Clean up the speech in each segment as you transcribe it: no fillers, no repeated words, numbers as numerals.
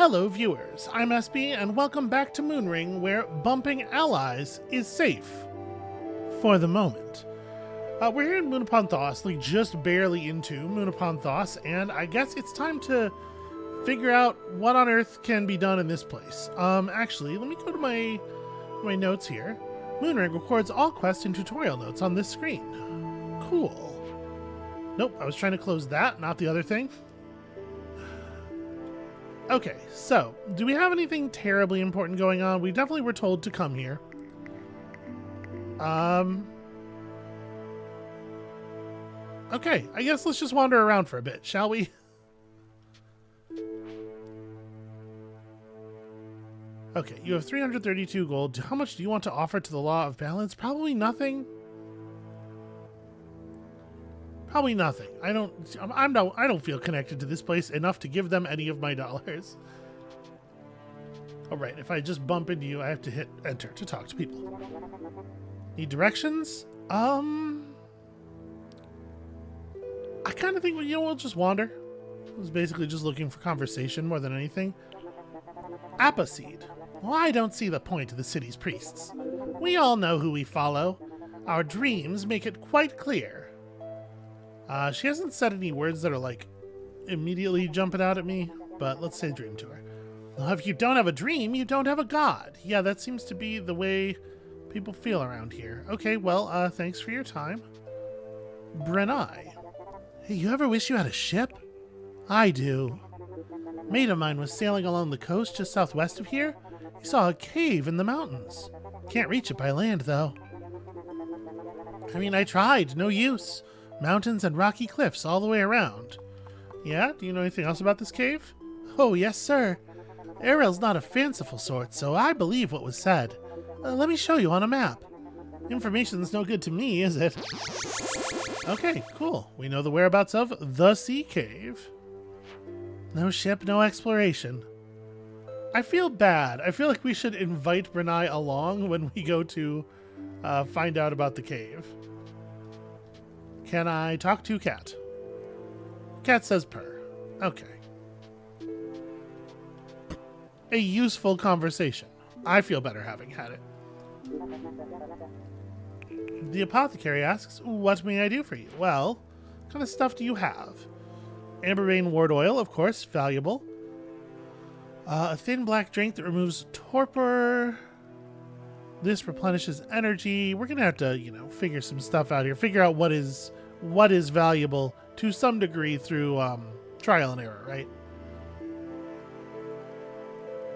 Hello viewers, I'm SB and welcome back to Moonring, where bumping allies is safe. For the moment. We're here in Moon Upon Thos, like just barely into Moon Upon Thos, and I guess it's time to figure out what on earth can be done in this place. Actually, let me go to my notes here. Moonring records all quests and tutorial notes on this screen. Cool. Nope, I was trying to close that, not the other thing. Okay, so, do we have anything terribly important going on? We definitely were told to come here. Okay, I guess let's just wander around for a bit, shall we? Okay, you have 332 gold. How much do you want to offer to the Law of Balance? Probably nothing. Probably nothing. I don't feel connected to this place enough to give them any of my dollars. All right, if I just bump into you, I have to hit enter to talk to people. Need directions? I kind of think, we'll just wander. I was basically just looking for conversation more than anything. Appleseed. Well, I don't see the point of the city's priests. We all know who we follow. Our dreams make it quite clear. She hasn't said any words that are, like, immediately jumping out at me, but let's say dream to her. Well, if you don't have a dream, you don't have a god. Yeah, that seems to be the way people feel around here. Okay, well, thanks for your time. Brenai. Hey, you ever wish you had a ship? I do. A mate of mine was sailing along the coast just southwest of here. He saw a cave in the mountains. Can't reach it by land, though. I mean, I tried. No use. Mountains and rocky cliffs all the way around. Yeah? Do you know anything else about this cave? Oh, yes, sir. Ariel's not a fanciful sort, so I believe what was said. Let me show you on a map. Information's no good to me, is it? Okay, cool. We know the whereabouts of the Sea Cave. No ship, no exploration. I feel bad. I feel like we should invite Brenai along when we go to find out about the cave. Can I talk to Cat? Cat says purr. Okay. A useful conversation. I feel better having had it. The apothecary asks, what may I do for you? Well, what kind of stuff do you have? Amberbane ward oil, of course, valuable. A thin black drink that removes torpor. This replenishes energy. We're gonna have to, figure some stuff out here. Figure out what is valuable to some degree through trial and error, right?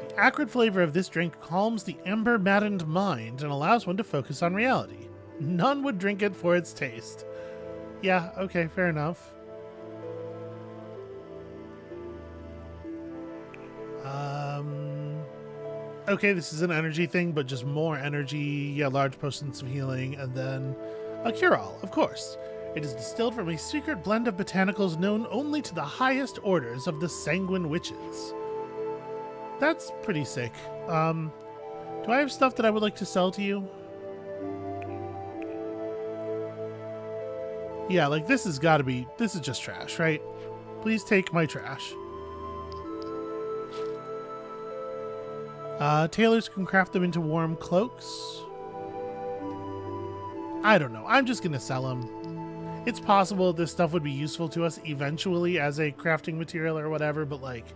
The acrid flavor of this drink calms the ember-maddened mind and allows one to focus on reality. None would drink it for its taste. Yeah, okay, fair enough. Okay, this is an energy thing, but just more energy. Yeah, large potions of healing, and then a cure-all, of course. It is distilled from a secret blend of botanicals known only to the highest orders of the Sanguine Witches. That's pretty sick. Do I have stuff that I would like to sell to you? Yeah, like this is just trash, right? Please take my trash. Tailors can craft them into warm cloaks. I don't know. I'm just gonna sell them. It's possible this stuff would be useful to us eventually as a crafting material or whatever, but like,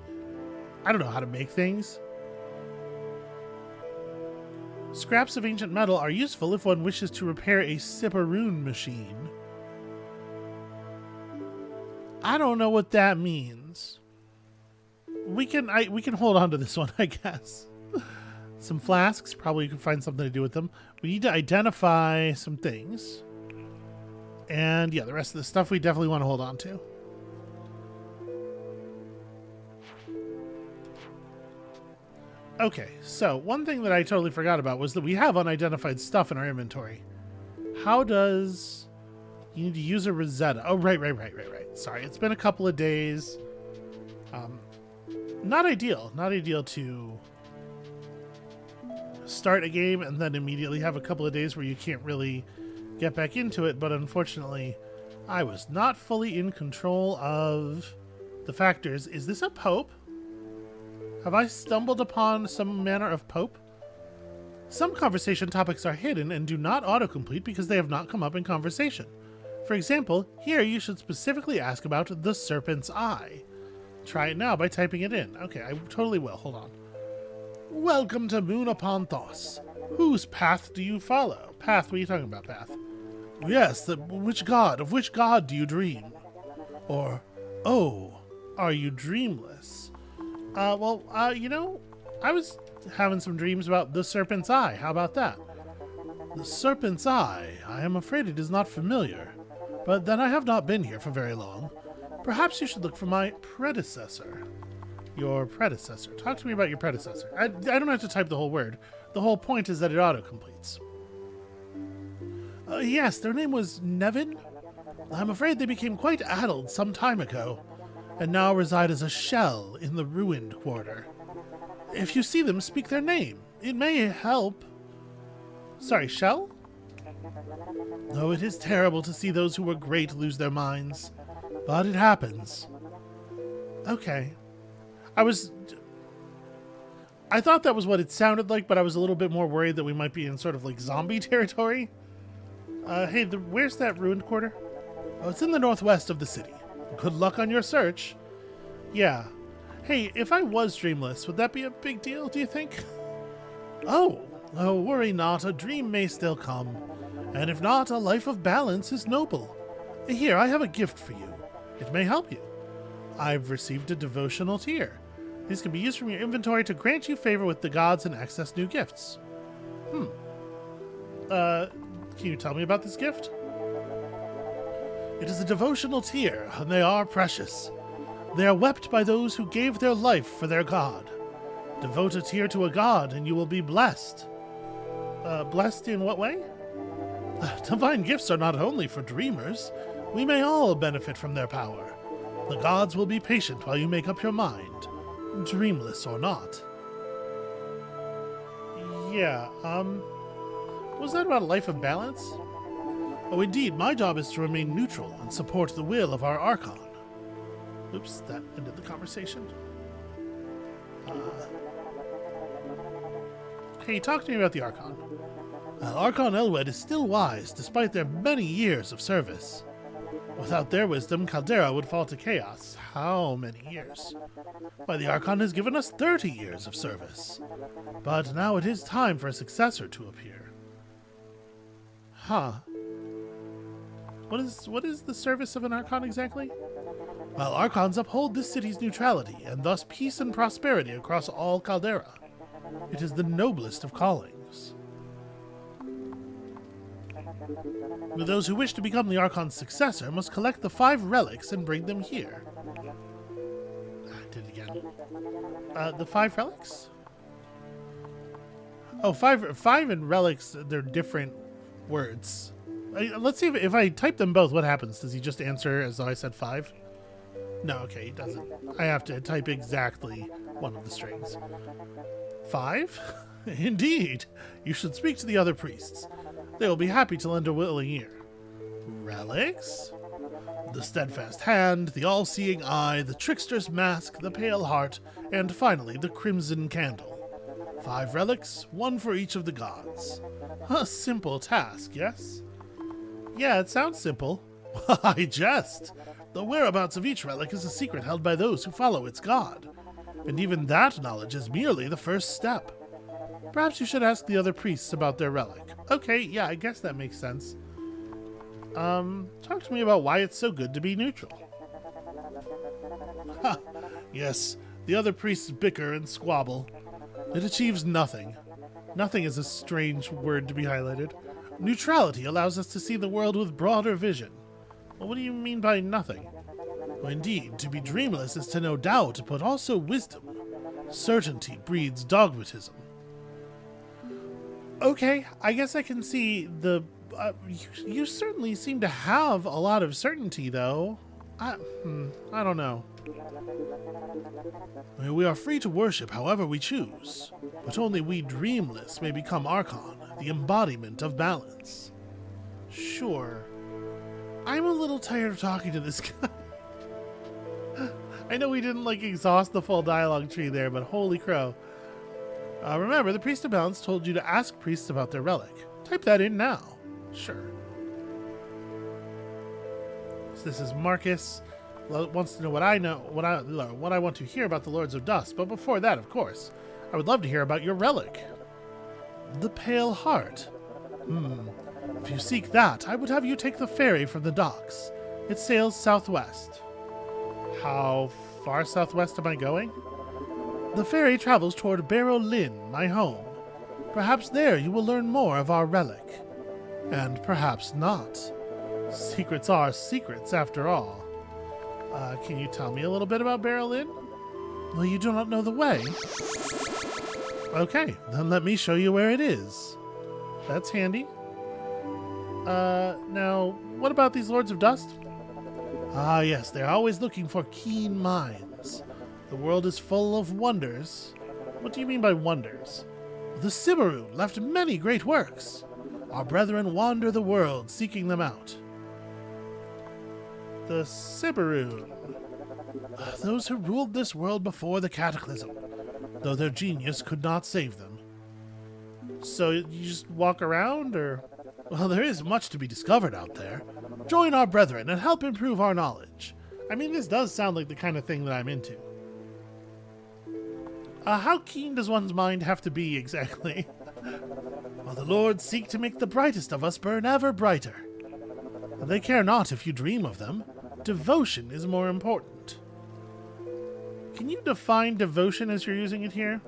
I don't know how to make things. Scraps of ancient metal are useful if one wishes to repair a Sipparoon machine. I don't know what that means. We can hold on to this one, I guess. Some flasks, probably you can find something to do with them. We need to identify some things. And yeah, the rest of the stuff we definitely want to hold on to. Okay, so one thing that I totally forgot about was that we have unidentified stuff in our inventory. How does... You need to use a Rosetta. Oh, right. Sorry, it's been a couple of days. Not ideal. Not ideal to start a game and then immediately have a couple of days where you can't really get back into it, but unfortunately I was not fully in control of the factors. Is this a Pope? Have I stumbled upon some manner of pope? Some conversation topics are hidden and do not autocomplete because they have not come up in conversation. For example, here you should specifically ask about the serpent's eye. Try it now by typing it in. Okay, I totally will. Hold on. Welcome to Moon upon Thos. Whose path do you follow? Path? What are you talking about, path? Yes, of which god do you dream? Or, oh, are you dreamless? You know, I was having some dreams about the serpent's eye. How about that? The serpent's eye. I am afraid it is not familiar. But then I have not been here for very long. Perhaps you should look for my predecessor. Your predecessor. Talk to me about your predecessor. I don't have to type the whole word. The whole point is that it autocompletes. Yes, their name was Nevin. I'm afraid they became quite addled some time ago, and now reside as a shell in the ruined quarter. If you see them, speak their name. It may help. Sorry, shell? Oh, it is terrible to see those who were great lose their minds. But it happens. Okay. I thought that was what it sounded like, but I was a little bit more worried that we might be in sort of like zombie territory. Hey, where's that ruined quarter? Oh, it's in the northwest of the city. Good luck on your search. Yeah. Hey, if I was dreamless, would that be a big deal, do you think? Oh, worry not, a dream may still come. And if not, a life of balance is noble. Here, I have a gift for you. It may help you. I've received a devotional tier. These can be used from your inventory to grant you favor with the gods and access new gifts. Can you tell me about this gift? It is a devotional tier, and they are precious. They are wept by those who gave their life for their god. Devote a tier to a god, and you will be blessed. Blessed in what way? Divine gifts are not only for dreamers. We may all benefit from their power. The gods will be patient while you make up your mind, dreamless or not. Yeah, was that about a life of balance? Oh, indeed, my job is to remain neutral and support the will of our Archon. Oops, that ended the conversation. Hey, talk to me about the Archon. Archon Elwed is still wise, despite their many years of service. Without their wisdom, Caldera would fall to chaos. How many years? Why, the Archon has given us 30 years of service. But now it is time for a successor to appear. Huh. What is the service of an Archon exactly? Well, Archons uphold this city's neutrality, and thus peace and prosperity across all Caldera. It is the noblest of callings. Those who wish to become the Archon's successor must collect the 5 relics and bring them here. I did it again. The 5 relics? Oh, 5 and relics, they're different words. Let's see if I type them both, what happens? Does he just answer as though I said 5? No, okay, he doesn't. I have to type exactly one of the strings. 5? Indeed. You should speak to the other priests. They will be happy to lend a willing ear. Relics? The steadfast hand, the all-seeing eye, the trickster's mask, the pale heart, and finally the crimson candle. 5 relics, 1 for each of the gods. A simple task, yes? Yeah, it sounds simple. I jest. The whereabouts of each relic is a secret held by those who follow its god. And even that knowledge is merely the first step. Perhaps you should ask the other priests about their relic. Okay, yeah, I guess that makes sense. Talk to me about why it's so good to be neutral. Ha! Yes, the other priests bicker and squabble. It achieves nothing. Nothing is a strange word to be highlighted. Neutrality allows us to see the world with broader vision. Well, what do you mean by nothing? Well, indeed, to be dreamless is to know doubt, but also wisdom. Certainty breeds dogmatism. Okay, I guess I can see the... you certainly seem to have a lot of certainty, though. I don't know. We are free to worship however we choose, but only we dreamless may become Archon, the embodiment of balance. Sure. I'm a little tired of talking to this guy. I know we didn't, like, exhaust the full dialogue tree there, but holy crow. Remember, the Priest of Balance told you to ask priests about their relic. Type that in now. Sure. So this is Marcus. Wants to know what I know, what I want to hear about the Lords of Dust. But before that, of course, I would love to hear about your relic. The Pale Heart. If you seek that, I would have you take the ferry from the docks. It sails southwest. How far southwest am I going? The ferry travels toward Barrow Lynn, my home. Perhaps there you will learn more of our relic. And perhaps not. Secrets are secrets, after all. Can you tell me a little bit about Barrow Lynn? Well, you do not know the way. Okay, then let me show you where it is. That's handy. Now, what about these Lords of Dust? Ah, yes, they're always looking for keen minds. The world is full of wonders. What do you mean by wonders? The Sibaroon left many great works. Our brethren wander the world, seeking them out. The Sibaroon. Those who ruled this world before the Cataclysm, though their genius could not save them. So you just walk around, or... Well, there is much to be discovered out there. Join our brethren and help improve our knowledge. I mean, this does sound like the kind of thing that I'm into. How keen does one's mind have to be, exactly? Well, the Lords seek to make the brightest of us burn ever brighter. They care not if you dream of them. Devotion is more important. Can you define devotion as you're using it here?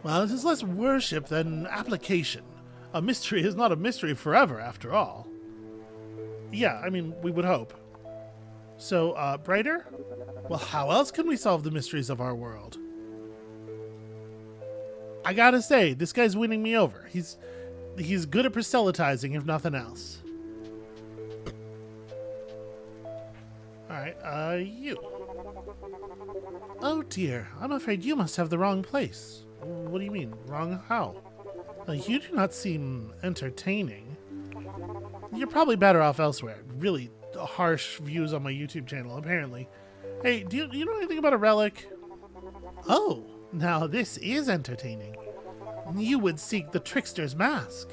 Well, it is less worship than application. A mystery is not a mystery forever, after all. Yeah, I mean, we would hope. So, brighter? Well, how else can we solve the mysteries of our world? I gotta say, this guy's winning me over. He's good at proselytizing, if nothing else. Alright, you. Oh dear, I'm afraid you must have the wrong place. What do you mean, wrong how? You do not seem entertaining. You're probably better off elsewhere. Really harsh views on my YouTube channel, apparently. Hey, do you know anything about a relic? Oh, now this is entertaining. You would seek the Trickster's Mask.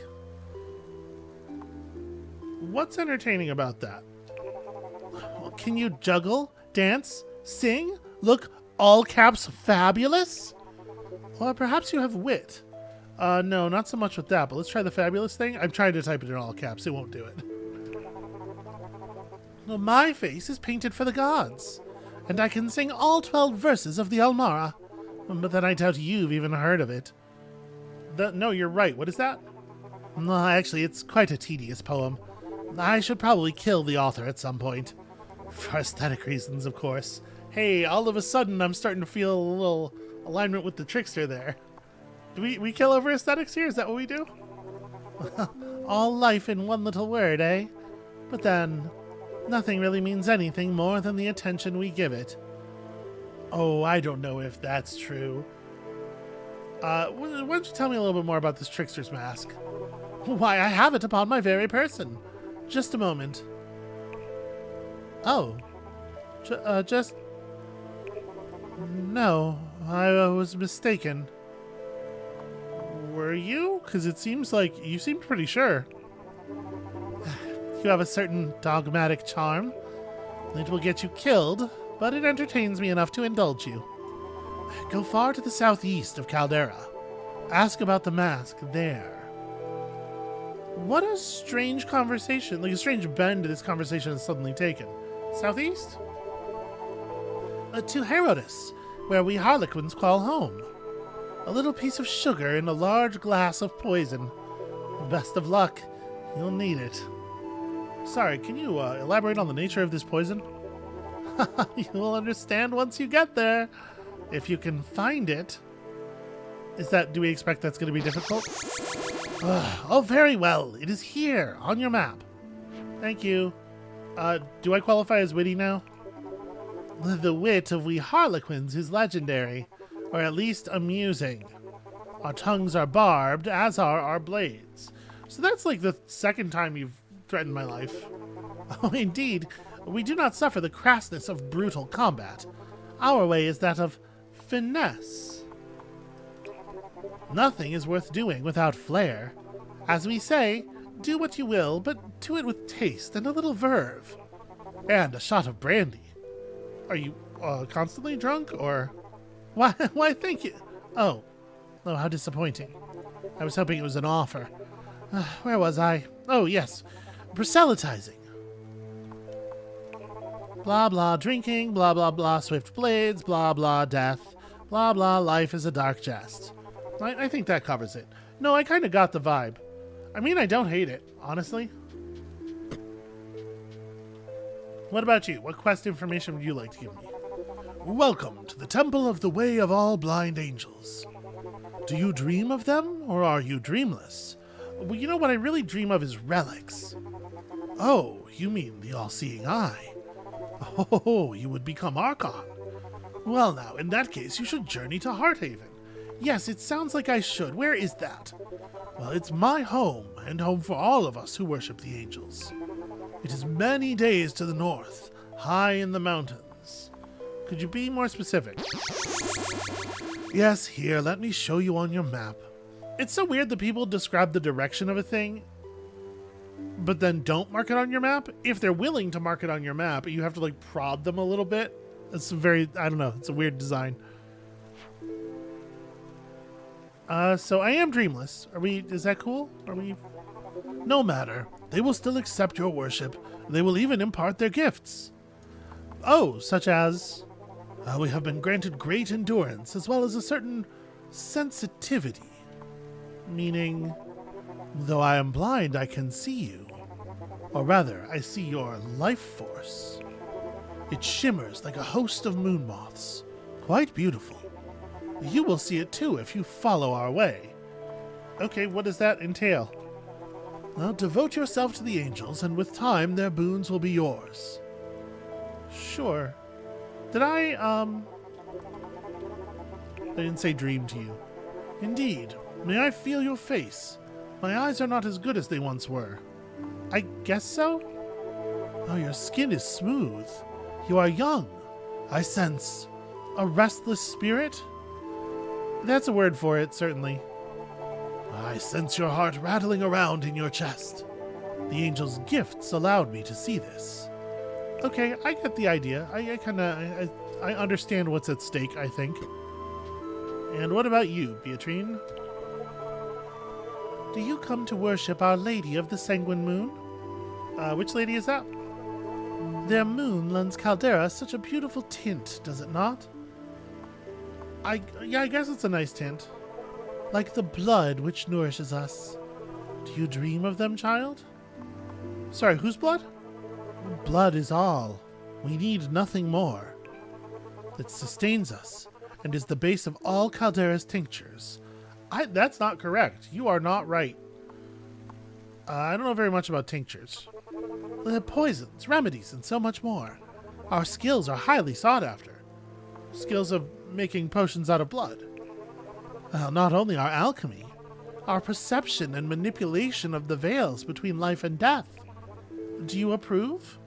What's entertaining about that? Can you juggle, dance, sing, look all caps fabulous? Or perhaps you have wit. No, not so much with that, but let's try the fabulous thing. I'm trying to type it in all caps. It won't do it. Well, my face is painted for the gods, and I can sing all 12 verses of the Almara. But then I doubt you've even heard of it. No, you're right. What is that? No, actually, it's quite a tedious poem. I should probably kill the author at some point. For aesthetic reasons, of course. Hey, all of a sudden I'm starting to feel a little alignment with the Trickster there. Do we kill over aesthetics here? Is that what we do? All life in one little word, eh? But then, nothing really means anything more than the attention we give it. Oh, I don't know if that's true. Why don't you tell me a little bit more about this Trickster's Mask? Why, I have it upon my very person. Just a moment. Oh. Just... No, I was mistaken. Were you? Because it seems like you seemed pretty sure. You have a certain dogmatic charm. It will get you killed, but it entertains me enough to indulge you. Go far to the southeast of Caldera. Ask about the mask there. What a strange conversation, like a strange bend this conversation has suddenly taken. Southeast? To Herodis, where we Harlequins call home. A little piece of sugar in a large glass of poison. Best of luck. You'll need it. Sorry, can you elaborate on the nature of this poison? You will understand once you get there. If you can find it. Do we expect that's going to be difficult? Oh, very well. It is here, on your map. Thank you. Do I qualify as witty now? The wit of we Harlequins is legendary, or at least amusing. Our tongues are barbed, as are our blades. So that's like the second time you've threatened my life. Oh, indeed. We do not suffer the crassness of brutal combat. Our way is that of finesse. Nothing is worth doing without flair. As we say, do what you will, but do it with taste and a little verve. And a shot of brandy. Are you constantly drunk, or... Why, thank you. Oh, how disappointing. I was hoping it was an offer. Where was I? Oh, yes. Proselytizing. Blah, blah, drinking, blah, blah, blah, swift blades, blah, blah, death, blah, blah, life is a dark jest. I think that covers it. No, I kind of got the vibe. I mean, I don't hate it, honestly. What about you? What quest information would you like to give me? Welcome to the Temple of the Way of All Blind Angels. Do you dream of them, or are you dreamless? Well, you know what I really dream of is relics. Oh, you mean the all-seeing eye. Oh, you would become Archon. Well now, in that case, you should journey to Hearthaven. Yes, it sounds like I should. Where is that? Well, it's my home, and home for all of us who worship the angels. It is many days to the north, high in the mountains. Could you be more specific? Yes, here, let me show you on your map. It's so weird that people describe the direction of a thing, but then don't mark it on your map. If they're willing to mark it on your map, you have to like prod them a little bit. It's very, I don't know, it's a weird design. So I am dreamless. Is that cool? No matter. They will still accept your worship. They will even impart their gifts. Oh, such as... we have been granted great endurance, as well as a certain sensitivity. Meaning, though I am blind, I can see you. Or rather, I see your life force. It shimmers like a host of moon moths. Quite beautiful. You will see it too if you follow our way. Okay, what does that entail? Well, devote yourself to the angels, and with time, their boons will be yours. Sure. Did I didn't say dream to you. Indeed. May I feel your face? My eyes are not as good as they once were. I guess so? Oh, your skin is smooth. You are young. I sense a restless spirit? That's a word for it, certainly. I sense your heart rattling around in your chest. The angel's gifts allowed me to see this. Okay, I get the idea. I understand what's at stake, I think. And what about you, Beatrine? Do you come to worship Our Lady of the Sanguine Moon? Which lady is that? Their moon lends Caldera such a beautiful tint, does it not? I guess it's a nice tint. Like the blood which nourishes us. Do you dream of them, child? Sorry, whose blood? Blood is all. We need nothing more. It sustains us, and is the base of all Caldera's tinctures. That's not correct. You are not right. I don't know very much about tinctures. Poisons, remedies, and so much more. Our skills are highly sought after. Skills of making potions out of blood. Not only our alchemy, our perception and manipulation of the veils between life and death. Do you approve?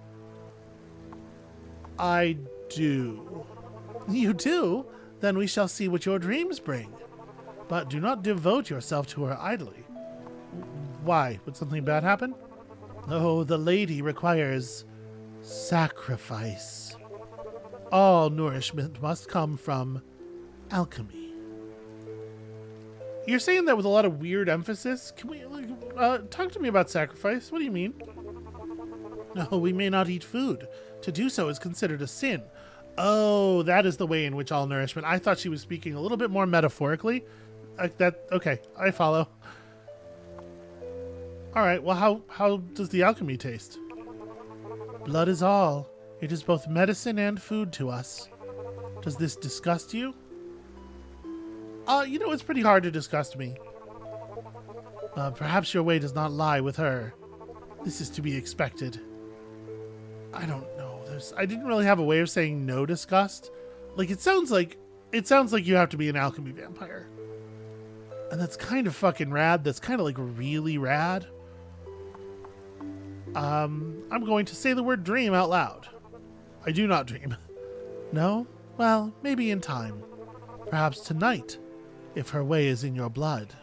I do. You do? Then we shall see what your dreams bring. But do not devote yourself to her idly. Why? Would something bad happen? Oh, the lady requires sacrifice. All nourishment must come from alchemy. You're saying that with a lot of weird emphasis? Can we talk to me about sacrifice? What do you mean? No, we may not eat food. To do so is considered a sin. Oh, that is the way in which all nourishment. I thought she was speaking a little bit more metaphorically. Okay, I follow. All right, well, how does the alchemy taste? Blood is all. It is both medicine and food to us. Does this disgust you? It's pretty hard to disgust me. Perhaps your way does not lie with her. This is to be expected. I don't know. I didn't really have a way of saying no disgust. Like, it sounds like you have to be an alchemy vampire. And that's kind of fucking rad. That's kind of like really rad. I'm going to say the word dream out loud. I do not dream. No? Well, maybe in time. Perhaps tonight, if her way is in your blood.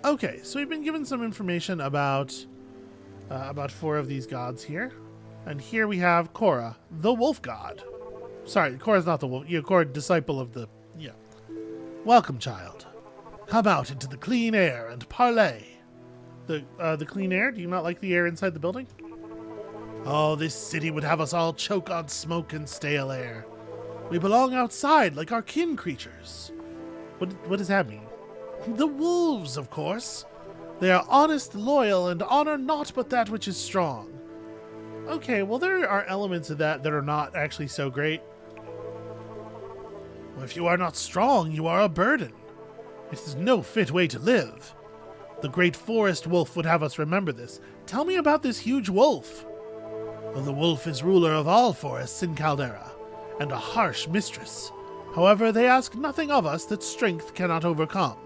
Okay, so we've been given some information about 4 of these gods here. And here we have Korra, the wolf god. Sorry, Korra's not the wolf. Yeah, Korra, disciple of the... Yeah. Welcome, child. Come out into the clean air and parley. The clean air? Do you not like the air inside the building? Oh, this city would have us all choke on smoke and stale air. We belong outside like our kin creatures. What does that mean? The wolves, of course. They are honest, loyal, and honor naught but that which is strong. Okay, well there are elements of that are not actually so great. Well, if you are not strong, you are a burden. It is no fit way to live. The great forest wolf would have us remember this. Tell me about this huge wolf. Well, the wolf is ruler of all forests in Caldera, and a harsh mistress. However, they ask nothing of us that strength cannot overcome.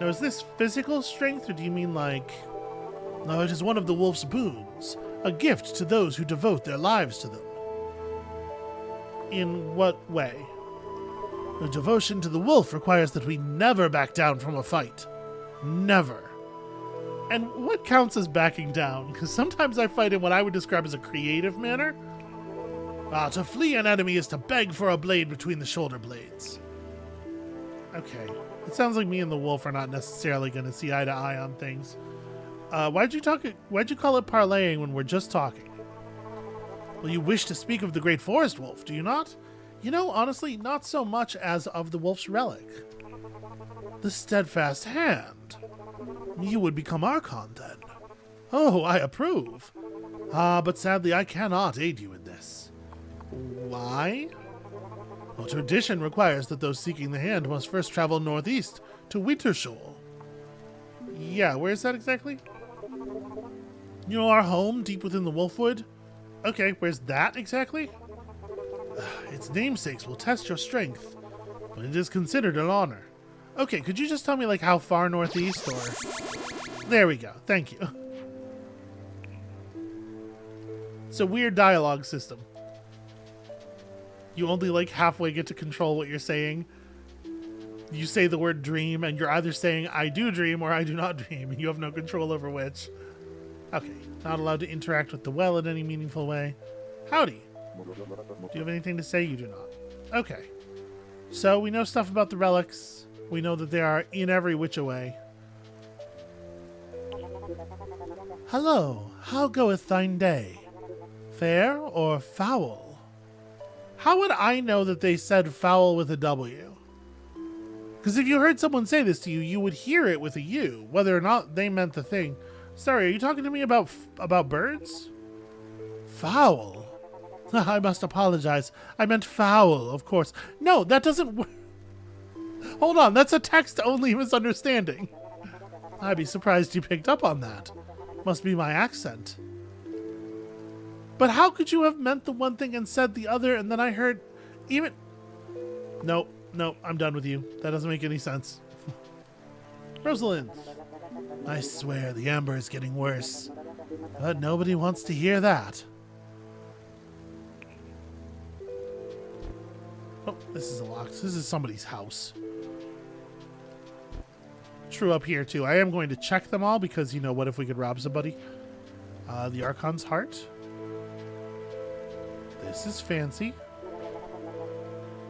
Now, is this physical strength, or do you mean like... No, it is one of the wolf's boons, a gift to those who devote their lives to them. In what way? The devotion to the wolf requires that we never back down from a fight. Never. And what counts as backing down? Because sometimes I fight in what I would describe as a creative manner. To flee an enemy is to beg for a blade between the shoulder blades. Okay. It sounds like me and the wolf are not necessarily going to see eye to eye on things. Why'd you call it parlaying when we're just talking? Well, you wish to speak of the great forest wolf, do you not? You know, honestly, not so much as of the wolf's relic. The steadfast hand. You would become Archon then. Oh, I approve. But sadly I cannot aid you in this. Why? Well, tradition requires that those seeking the hand must first travel northeast to Wintershore. Yeah, where is that exactly? You know, our home deep within the Wolfwood? Okay, where's that exactly? Its namesakes will test your strength, but it is considered an honor. Okay, could you just tell me, like, how far northeast, or... There we go, thank you. It's a weird dialogue system. You only, like, halfway get to control what you're saying. You say the word dream, and you're either saying, I do dream, or I do not dream, and you have no control over which. Okay, not allowed to interact with the well in any meaningful way. Howdy. Do you have anything to say? You do not. Okay. So, we know stuff about the relics. We know that they are in every which way. Hello, how goeth thine day? Fair or foul? How would I know that they said foul with a W? Because if you heard someone say this to you, you would hear it with a U, whether or not they meant the thing. Sorry, are you talking to me about birds? Foul? I must apologize. I meant foul, of course. No, that doesn't work. Hold on, that's a text-only misunderstanding. I'd be surprised you picked up on that. Must be my accent. But how could you have meant the one thing and said the other, and then I heard even... Nope, I'm done with you. That doesn't make any sense. Rosalind. I swear the amber is getting worse. But nobody wants to hear that. Oh, this is locked. This is somebody's house. True up here, too. I am going to check them all because, you know, what if we could rob somebody? The Archon's Heart. This is fancy.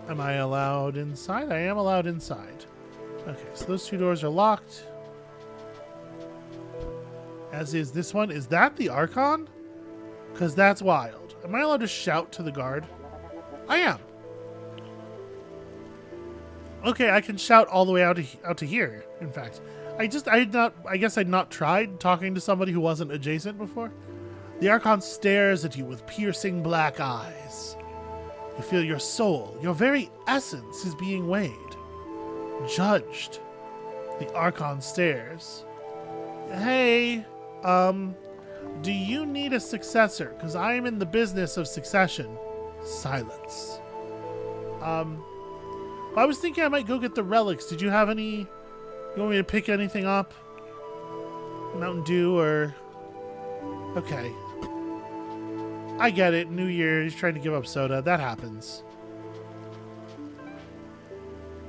Am I allowed inside? I am allowed inside. Okay, so those 2 doors are locked. As is this one. Is that the Archon? Because that's wild. Am I allowed to shout to the guard? I am. Okay, I can shout all the way out to here, in fact. I guess I'd not tried talking to somebody who wasn't adjacent before. The Archon stares at you with piercing black eyes. You feel your soul, your very essence is being weighed. Judged. The Archon stares. Hey, do you need a successor? Because I am in the business of succession. Silence. I was thinking I might go get the relics. Did you have any... You want me to pick anything up? Mountain Dew or... Okay. I get it. New Year. He's trying to give up soda. That happens.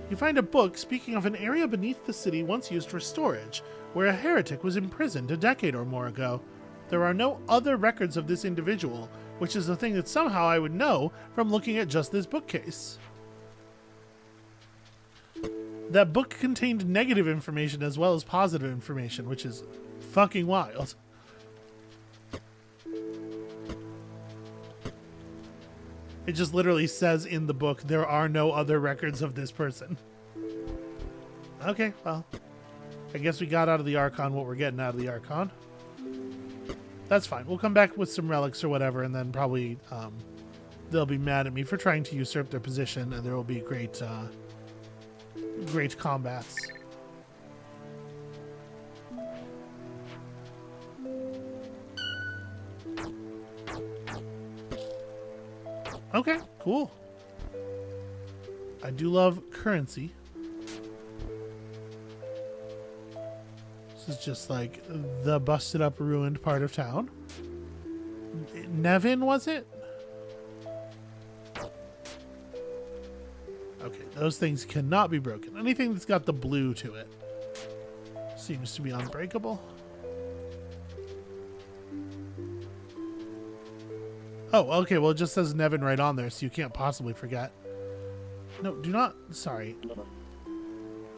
You find a book speaking of an area beneath the city once used for storage, where a heretic was imprisoned a decade or more ago. There are no other records of this individual, which is the thing that somehow I would know from looking at just this bookcase. That book contained negative information as well as positive information, which is fucking wild. It just literally says in the book, there are no other records of this person. Okay, well, I guess we got out of the Archon what we're getting out of the Archon. That's fine. We'll come back with some relics or whatever, and then probably they'll be mad at me for trying to usurp their position, and there will be great combats. Okay, cool. I do love currency. This is just like the busted up, ruined part of town. Nevin, was it? Okay, those things cannot be broken. Anything that's got the blue to it seems to be unbreakable. Oh, okay, well it just says Nevin right on there, so you can't possibly forget. No, do not, sorry.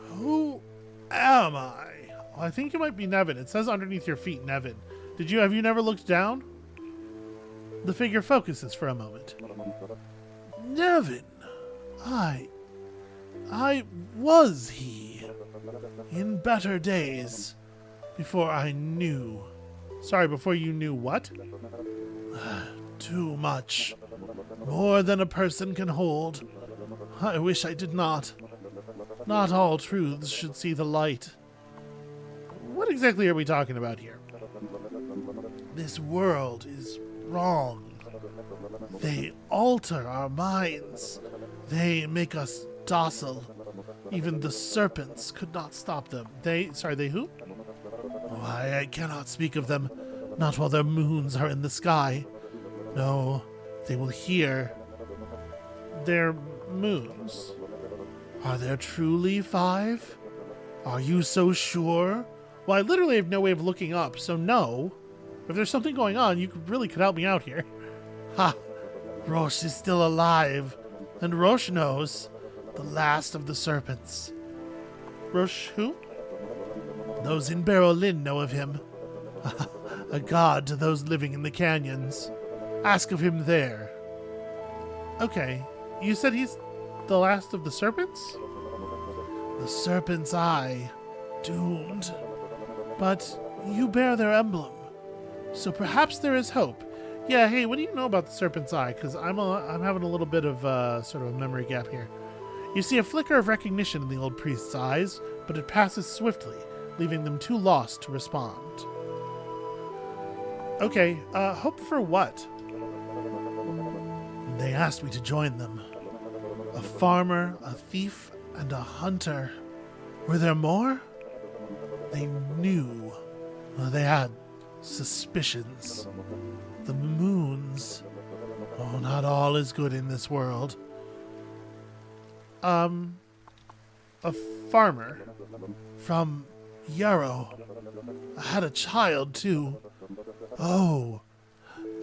Who am I? Well, I think you might be Nevin. It says underneath your feet, Nevin. Have you never looked down? The figure focuses for a moment. Nevin, I was he. In better days, before I knew. Sorry, before you knew what? Too much. More than a person can hold. I wish I did not. Not all truths should see the light. What exactly are we talking about here? This world is wrong. They alter our minds. They make us docile. Even the serpents could not stop them. They who? Why, I cannot speak of them. Not while their moons are in the sky. No, they will hear. Their moons. Are there truly 5? Are you so sure? Well, I literally have no way of looking up, so no. If there's something going on, you really could help me out here. Ha! Roche is still alive. And Roche knows. The last of the serpents. Roche who? Those in Berlin know of him. A god to those living in the canyons. Ask of him there. Okay. You said he's the last of the serpents? The serpent's eye. Doomed. But you bear their emblem. So perhaps there is hope. Yeah, hey, what do you know about the serpent's eye? Because I'm having a little bit of sort of a memory gap here. You see a flicker of recognition in the old priest's eyes, but it passes swiftly, leaving them too lost to respond. Okay, hope for what? They asked me to join them. A farmer, a thief, and a hunter. Were there more? They knew. They had suspicions. The moons. Oh, not all is good in this world. A farmer. From Yarrow. I had a child, too. Oh,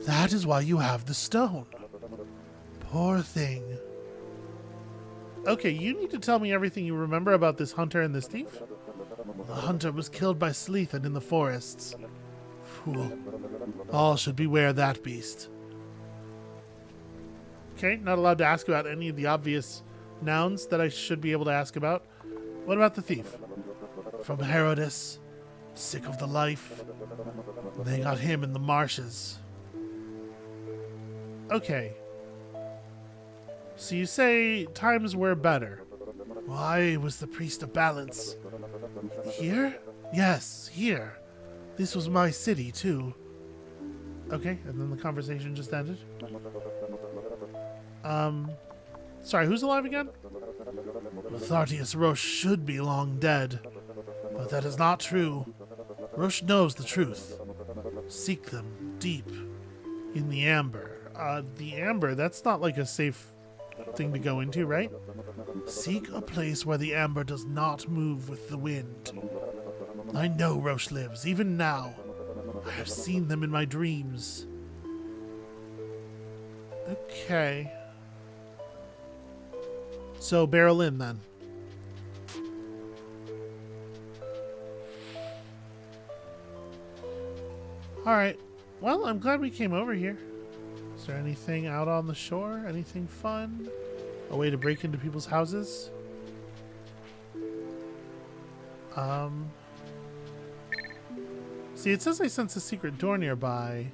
that is why you have the stone. Poor thing. Okay, you need to tell me everything you remember about this hunter and this thief. The hunter was killed by Sleethan in the forests. Fool. All should beware that beast. Okay, not allowed to ask about any of the obvious nouns that I should be able to ask about. What about the thief? From Herodis. Sick of the life. They got him in the marshes. Okay. So you say times were better. Well, I was the priest of balance. Here? Yes, here. This was my city, too. Okay, and then the conversation just ended. Sorry, who's alive again? Thartius Roche should be long dead. But that is not true. Roche knows the truth. Seek them deep in the amber. The amber, that's not like a safe thing to go into, right? Seek a place where the amber does not move with the wind. I know Roche lives, even now. I have seen them in my dreams. Okay. So barrel in then. Alright. Well, I'm glad we came over here. Is there anything out on the shore? Anything fun? A way to break into people's houses? See, it says I sense a secret door nearby.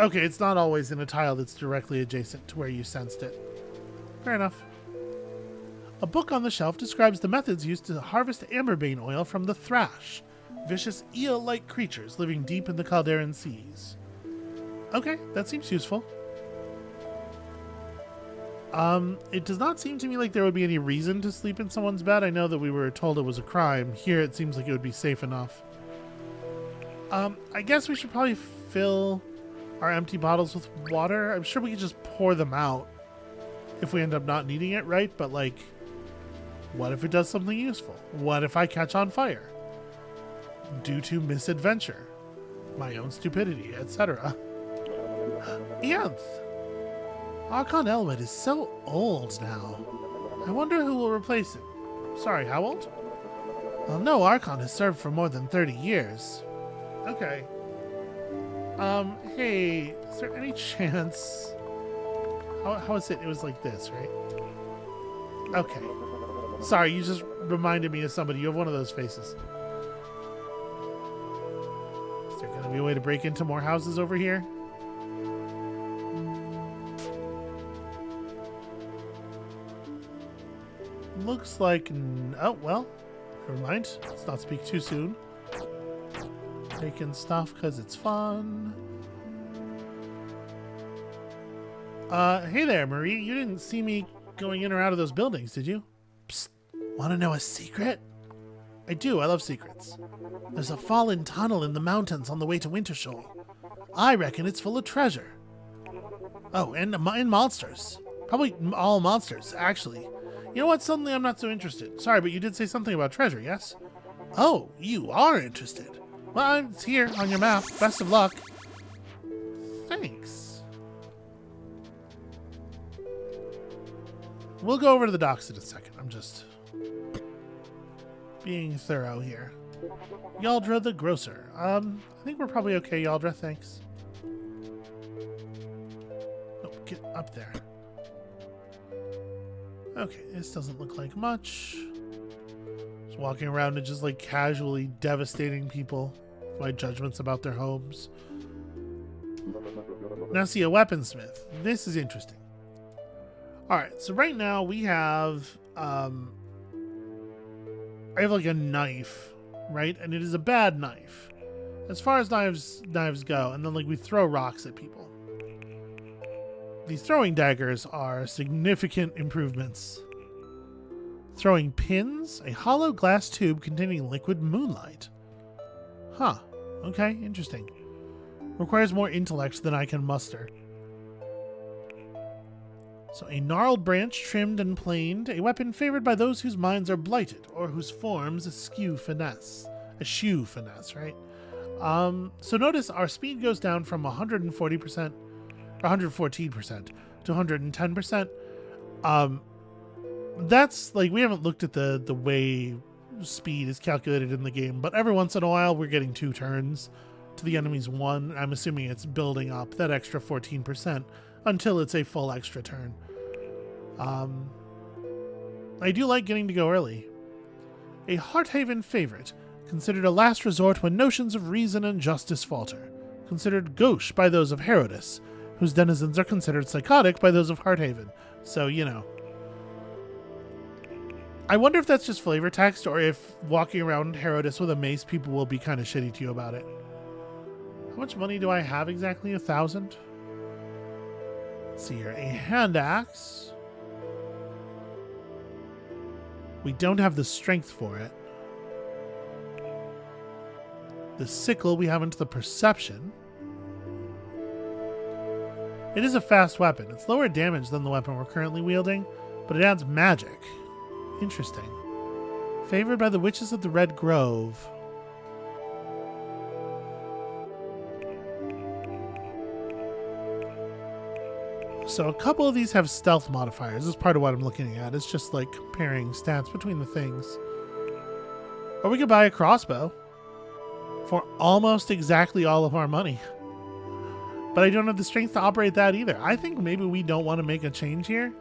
Okay, it's not always in a tile that's directly adjacent to where you sensed it. Fair enough. A book on the shelf describes the methods used to harvest amberbane oil from the thrash, vicious eel-like creatures living deep in the Calderan seas. Okay, that seems useful. It does not seem to me like there would be any reason to sleep in someone's bed. I know that we were told it was a crime. Here it seems like it would be safe enough. I guess we should probably fill our empty bottles with water. I'm sure we could just pour them out if we end up not needing it, right? But like, what if it does something useful? What if I catch on fire due to misadventure, my own stupidity, etc.? Ianth! Archon Elwood is so old now. I wonder who will replace him. Sorry, how old? Well, no Archon has served for more than 30 years. Okay. Hey, is there any chance... How is it? It was like this, right? Okay. Sorry, you just reminded me of somebody. You have one of those faces. Is there going to be a way to break into more houses over here? Looks like... Oh, well. Never mind. Let's not speak too soon. Taking stuff because it's fun. Hey there, Marie. You didn't see me going in or out of those buildings, did you? Psst. Want to know a secret? I do. I love secrets. There's a fallen tunnel in the mountains on the way to Wintershoal. I reckon it's full of treasure. Oh, and monsters. Probably all monsters, actually. You know what? Suddenly I'm not so interested. Sorry, but you did say something about treasure, yes? Oh, you are interested. Well, it's here on your map. Best of luck. Thanks. We'll go over to the docks in a second. I'm just being thorough here. Yaldra the Grocer. I think we're probably okay, Yaldra. Thanks. Oh, get up there. Okay, this doesn't look like much. Just walking around and just like casually devastating people. My judgments about their homes. Now see, a weaponsmith. This is interesting. Alright, so right now we have I have like a knife, right? And it is a bad knife. As far as knives go, and then like we throw rocks at people. These throwing daggers are significant improvements. Throwing pins, a hollow glass tube containing liquid moonlight. Huh. Okay, interesting. Requires more intellect than I can muster. So a gnarled branch trimmed and planed, a weapon favored by those whose minds are blighted or whose forms eschew finesse. Eschew finesse, right? So notice our speed goes down from 140%, or 114% to 110%. That's like, we haven't looked at the way speed is calculated in the game, but every once in a while we're getting 2 turns to the enemy's 1. I'm assuming it's building up that extra 14% until it's a full extra turn. I do like getting to go early. A Hearthaven favorite, considered a last resort when notions of reason and justice falter. Considered gauche by those of Herodis, whose denizens are considered psychotic by those of Hearthaven. So, you know. I wonder if that's just flavor text, or if walking around Herodis with a mace, people will be kind of shitty to you about it. How much money do I have exactly? 1,000? Let's see here. A hand axe. We don't have the strength for it. The sickle we have into the perception. It is a fast weapon. It's lower damage than the weapon we're currently wielding, but it adds magic. Interesting. Favored by the witches of the Red Grove. So a couple of these have stealth modifiers. This is part of what I'm looking at. It's just like comparing stats between the things. Or we could buy a crossbow for almost exactly all of our money. But I don't have the strength to operate that either. I think maybe we don't want to make a change here.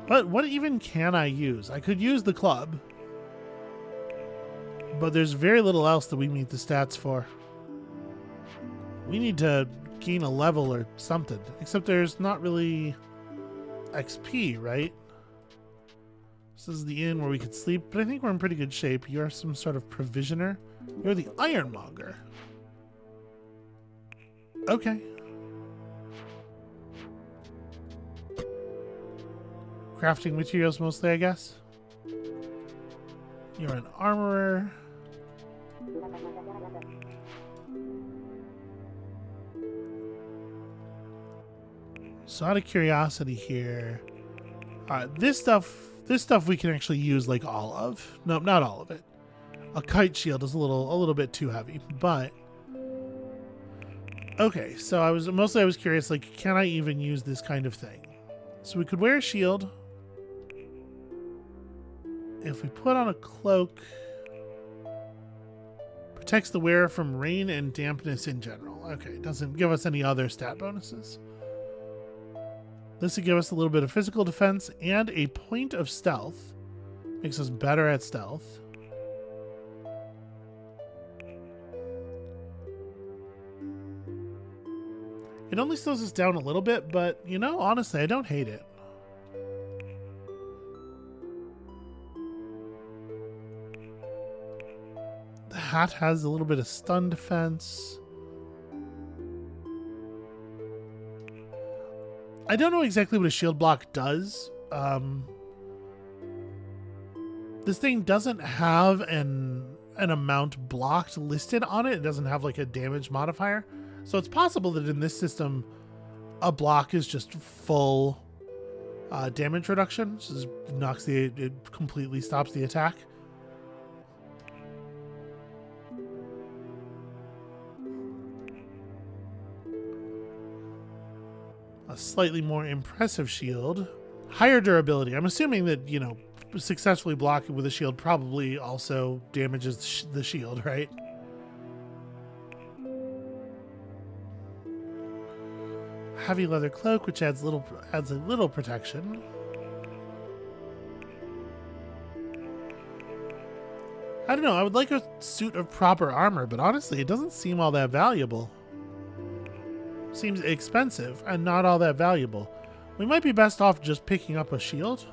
But what even can I use? I could use the club. But there's very little else that we meet the stats for. We need to gain a level or something. Except there's not really XP, right? This is the inn where we could sleep, but I think we're in pretty good shape. You're some sort of provisioner. You're the ironmonger. Okay. Crafting materials mostly, I guess. You're an armorer. So out of curiosity here, this stuff we can actually use like all of. No, not all of it. A kite shield is a little bit too heavy, but okay. So I was curious, like, can I even use this kind of thing? So we could wear a shield. If we put on a cloak, protects the wearer from rain and dampness in general. Okay, doesn't give us any other stat bonuses. This would give us a little bit of physical defense and a point of stealth. Makes us better at stealth. It only slows us down a little bit, but, you know, honestly, I don't hate it. The hat has a little bit of stun defense. I don't know exactly what a shield block does. This thing doesn't have an amount blocked listed on it. It doesn't have like a damage modifier. So it's possible that in this system, a block is just full damage reduction. So it completely stops the attack. A slightly more impressive shield. Higher durability. I'm assuming that, you know, successfully blocking with a shield probably also damages the shield, right? Heavy leather cloak, which adds a little protection. I don't know, I would like a suit of proper armor, but honestly, it doesn't seem all that valuable. Seems expensive and not all that valuable. We might be best off just picking up a shield.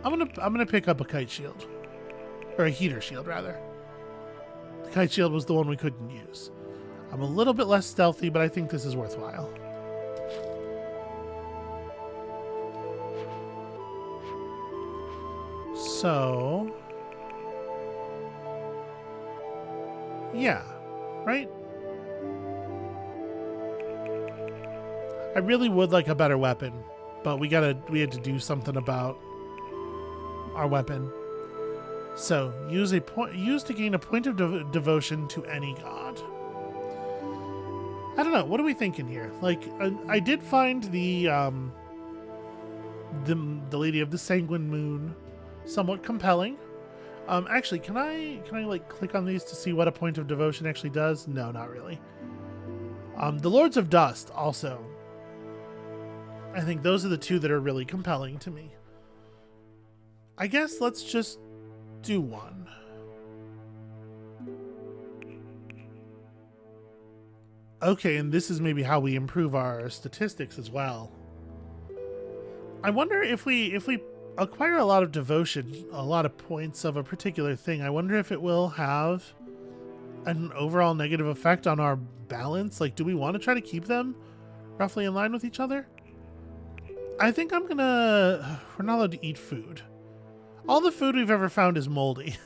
I'm gonna pick up a kite shield. Or a heater shield, rather. The kite shield was the one we couldn't use. I'm a little bit less stealthy, but I think this is worthwhile. So... yeah, right? I really would like a better weapon, but we had to do something about our weapon. So use to gain a point of devotion to any god. I don't know. What are we thinking here? Like, I did find the Lady of the Sanguine Moon somewhat compelling. Actually, can I like click on these to see what a point of devotion actually does? No, not really. The Lords of Dust also. I think those are the two that are really compelling to me. I guess let's just do one. Okay, and this is maybe how we improve our statistics as well. I wonder if we acquire a lot of devotion, a lot of points of a particular thing, I wonder if it will have an overall negative effect on our balance. Like, do we want to try to keep them roughly in line with each other? I think we're not allowed to eat food. All the food we've ever found is moldy.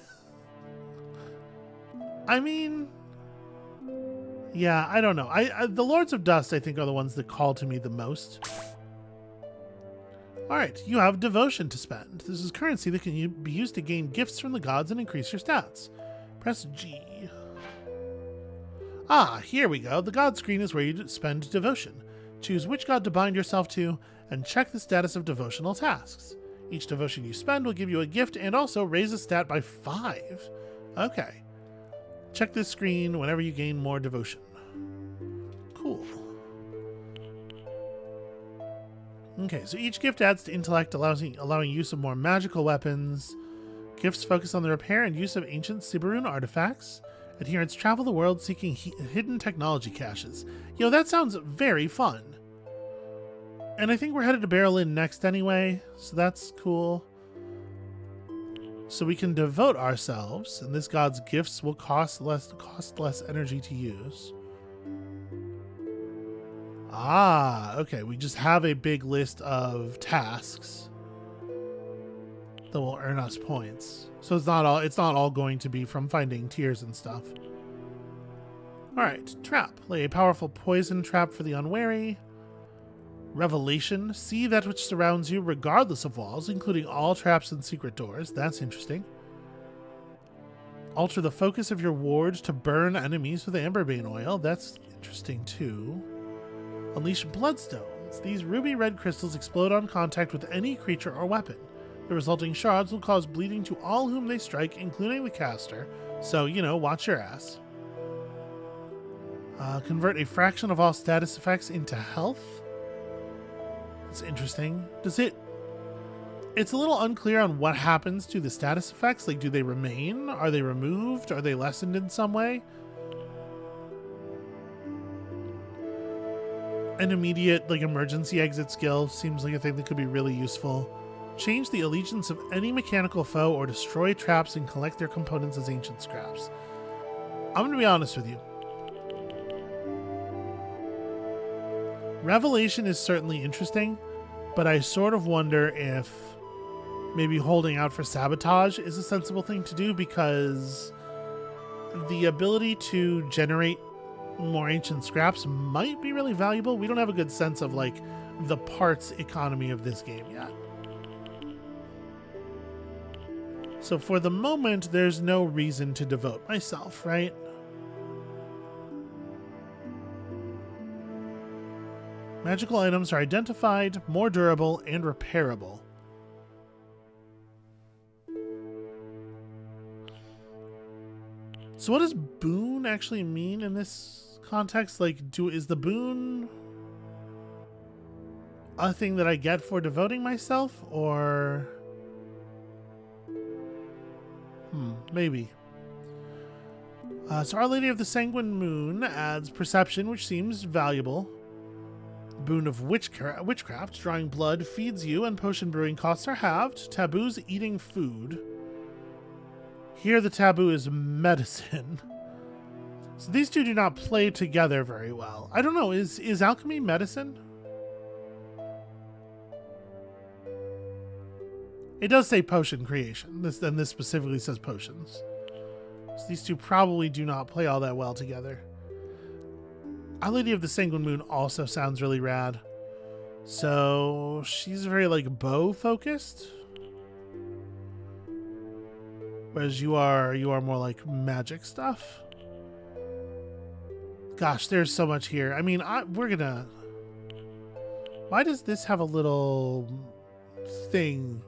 I mean, yeah, I don't know. The Lords of Dust, I think, are the ones that call to me the most. Alright, you have devotion to spend. This is currency that can be used to gain gifts from the gods and increase your stats. Press G. Ah, here we go. The god screen is where you spend devotion. Choose which god to bind yourself to, and check the status of devotional tasks. Each devotion you spend will give you a gift and also raise a stat by 5. Okay. Check this screen whenever you gain more devotion. Cool. Okay, so each gift adds to intellect, allowing use of more magical weapons. Gifts focus on the repair and use of ancient Siberun artifacts. Adherents travel the world seeking hidden technology caches. Yo, that sounds very fun. And I think we're headed to Barrel Inn next anyway, so that's cool. So we can devote ourselves, and this god's gifts will cost less energy to use. Ah, okay. We just have a big list of tasks that will earn us points. So it's not all going to be from finding tiers and stuff. All right, trap. Lay a powerful poison trap for the unwary. Revelation. See that which surrounds you regardless of walls, including all traps and secret doors. That's interesting. Alter the focus of your ward to burn enemies with amberbane oil. That's interesting too. Unleash bloodstones. These ruby red crystals explode on contact with any creature or weapon. The resulting shards will cause bleeding to all whom they strike, including the caster. So, you know, watch your ass. Convert a fraction of all status effects into health. That's interesting. Does it... It's a little unclear on what happens to the status effects. Like, do they remain? Are they removed? Are they lessened in some way? An immediate, like, emergency exit skill seems like a thing that could be really useful. Change the allegiance of any mechanical foe or destroy traps and collect their components as ancient scraps. I'm going to be honest with you. Revelation is certainly interesting, but I sort of wonder if maybe holding out for sabotage is a sensible thing to do, because the ability to generate more ancient scraps might be really valuable. We don't have a good sense of, like, the parts economy of this game yet. So for the moment, there's no reason to devote myself, right? Magical items are identified, more durable, and repairable. So what does boon actually mean in this context? Like, is the boon a thing that I get for devoting myself, or... maybe. So Our Lady of the Sanguine Moon adds perception, which seems valuable. Boon of witchcraft, drawing blood, feeds you, and potion brewing costs are halved. Taboos, eating food. Here the taboo is medicine. So these two do not play together very well. I don't know, is alchemy medicine? It does say potion creation. This specifically says potions. So these two probably do not play all that well together. Our Lady of the Sanguine Moon also sounds really rad. So she's very, like, bow focused, whereas you are more like magic stuff. Gosh, there's so much here. I mean, we're gonna... Why does this have a little thing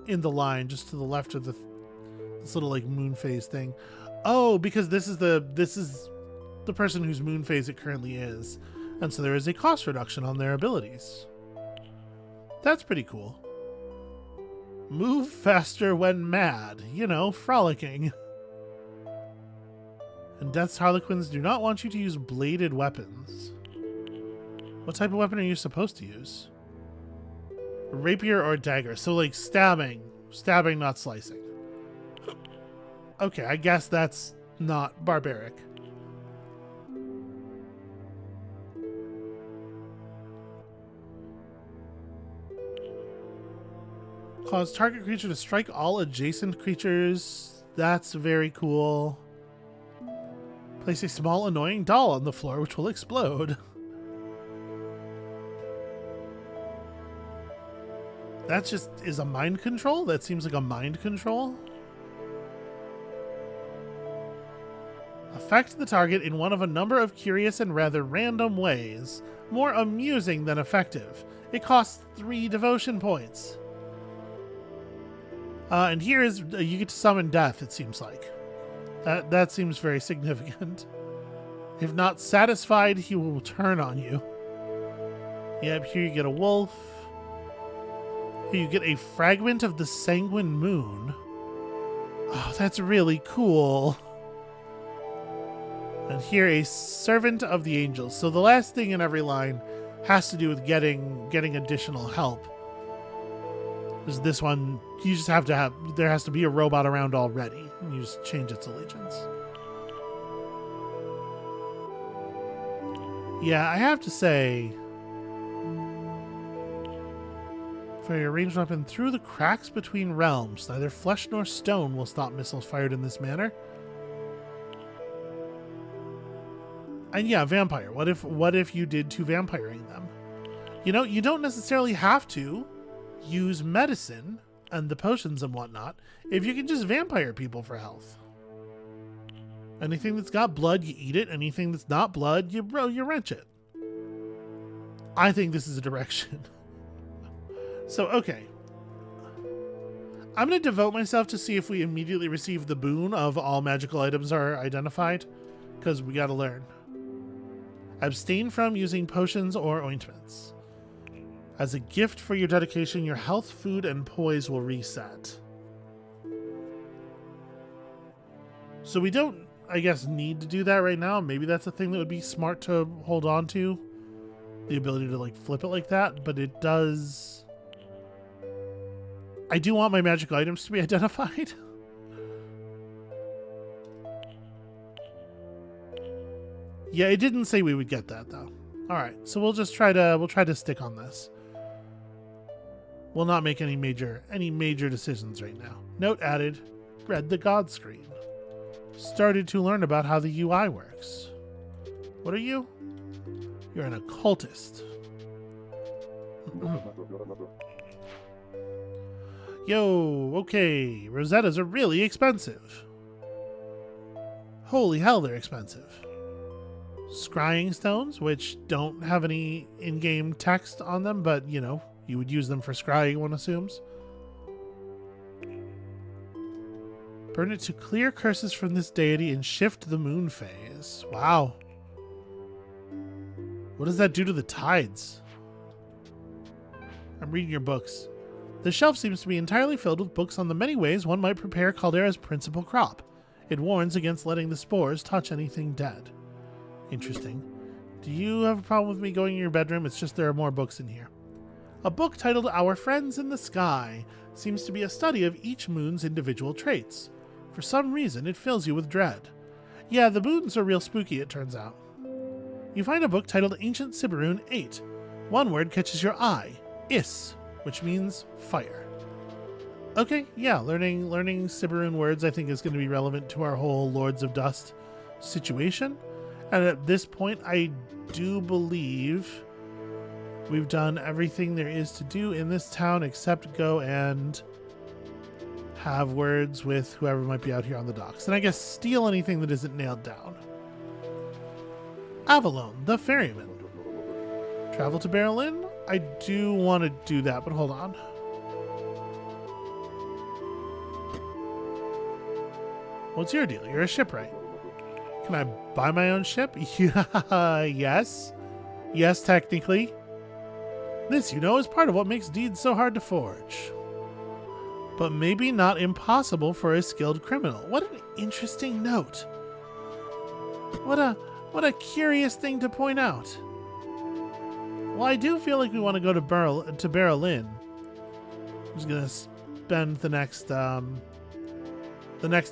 in the line just to the left of this little, like, moon phase thing? Oh, because this is the person whose moon phase it currently is, and so there is a cost reduction on their abilities. That's pretty cool. Move faster when mad, you know, frolicking. And Death's Harlequins do not want you to use bladed weapons. What type of weapon are you supposed to use? Rapier or dagger? So, like, stabbing, not slicing. Okay, I guess that's not barbaric. Cause target creature to strike all adjacent creatures. That's very cool. Place a small annoying doll on the floor which will explode. That's just is a mind control? That seems like a mind control. Affect the target in one of a number of curious and rather random ways. More amusing than effective. It costs 3 devotion points. And here is you get to summon death, it seems like. That seems very significant. If not satisfied, he will turn on you. Yep, here you get a wolf. Here you get a fragment of the sanguine moon. Oh, that's really cool. And here, a servant of the angels. So the last thing in every line has to do with getting additional help. There's this one, you just have to have, there has to be a robot around already. And you just change its allegiance. Yeah, I have to say, for your ranged weapon through the cracks between realms, neither flesh nor stone will stop missiles fired in this manner. And yeah, vampire. What if you did 2 vampiring them? You know, you don't necessarily have to use medicine and the potions and whatnot if you can just vampire people for health. Anything that's got blood, you eat it. Anything that's not blood, you wrench it. I think this is a direction. So, okay. I'm going to devote myself to see if we immediately receive the boon of all magical items are identified, because we got to learn. Abstain from using potions or ointments. As a gift for your dedication, your health, food, and poise will reset. So we don't, I guess, need to do that right now. Maybe that's a thing that would be smart to hold on to. The ability to, like, flip it like that. But it does... I do want my magical items to be identified. Yeah, it didn't say we would get that, though. Alright, so we'll try to stick on this. We'll not make any major decisions right now. Note added, read the God screen. Started to learn about how the UI works. What are you? You're an occultist. Yo, okay. Rosettas are really expensive. Holy hell, they're expensive. Scrying stones, which don't have any in-game text on them, but, you know, you would use them for scrying, one assumes. Burn it to clear curses from this deity and shift the moon phase. Wow. What does that do to the tides? I'm reading your books. The shelf seems to be entirely filled with books on the many ways one might prepare Caldera's principal crop. It warns against letting the spores touch anything dead. Interesting. Do you have a problem with me going in your bedroom? It's just there are more books in here. A book titled Our Friends in the Sky seems to be a study of each moon's individual traits. For some reason, it fills you with dread. Yeah, the moons are real spooky, it turns out. You find a book titled Ancient Siberune 8. One word catches your eye. Is, which means fire. Okay, yeah, learning Siberune words I think is going to be relevant to our whole Lords of Dust situation. And at this point, I do believe we've done everything there is to do in this town except go and have words with whoever might be out here on the docks. And I guess steal anything that isn't nailed down. Avalon, the ferryman. Travel to Berlin? I do want to do that, but hold on. What's your deal? You're a shipwright. Can I buy my own ship? Yes. Yes, technically. This, you know, is part of what makes deeds so hard to forge. But maybe not impossible for a skilled criminal. What an interesting note. What a curious thing to point out. Well, I do feel like we want to go to Berlin. I'm just gonna spend the next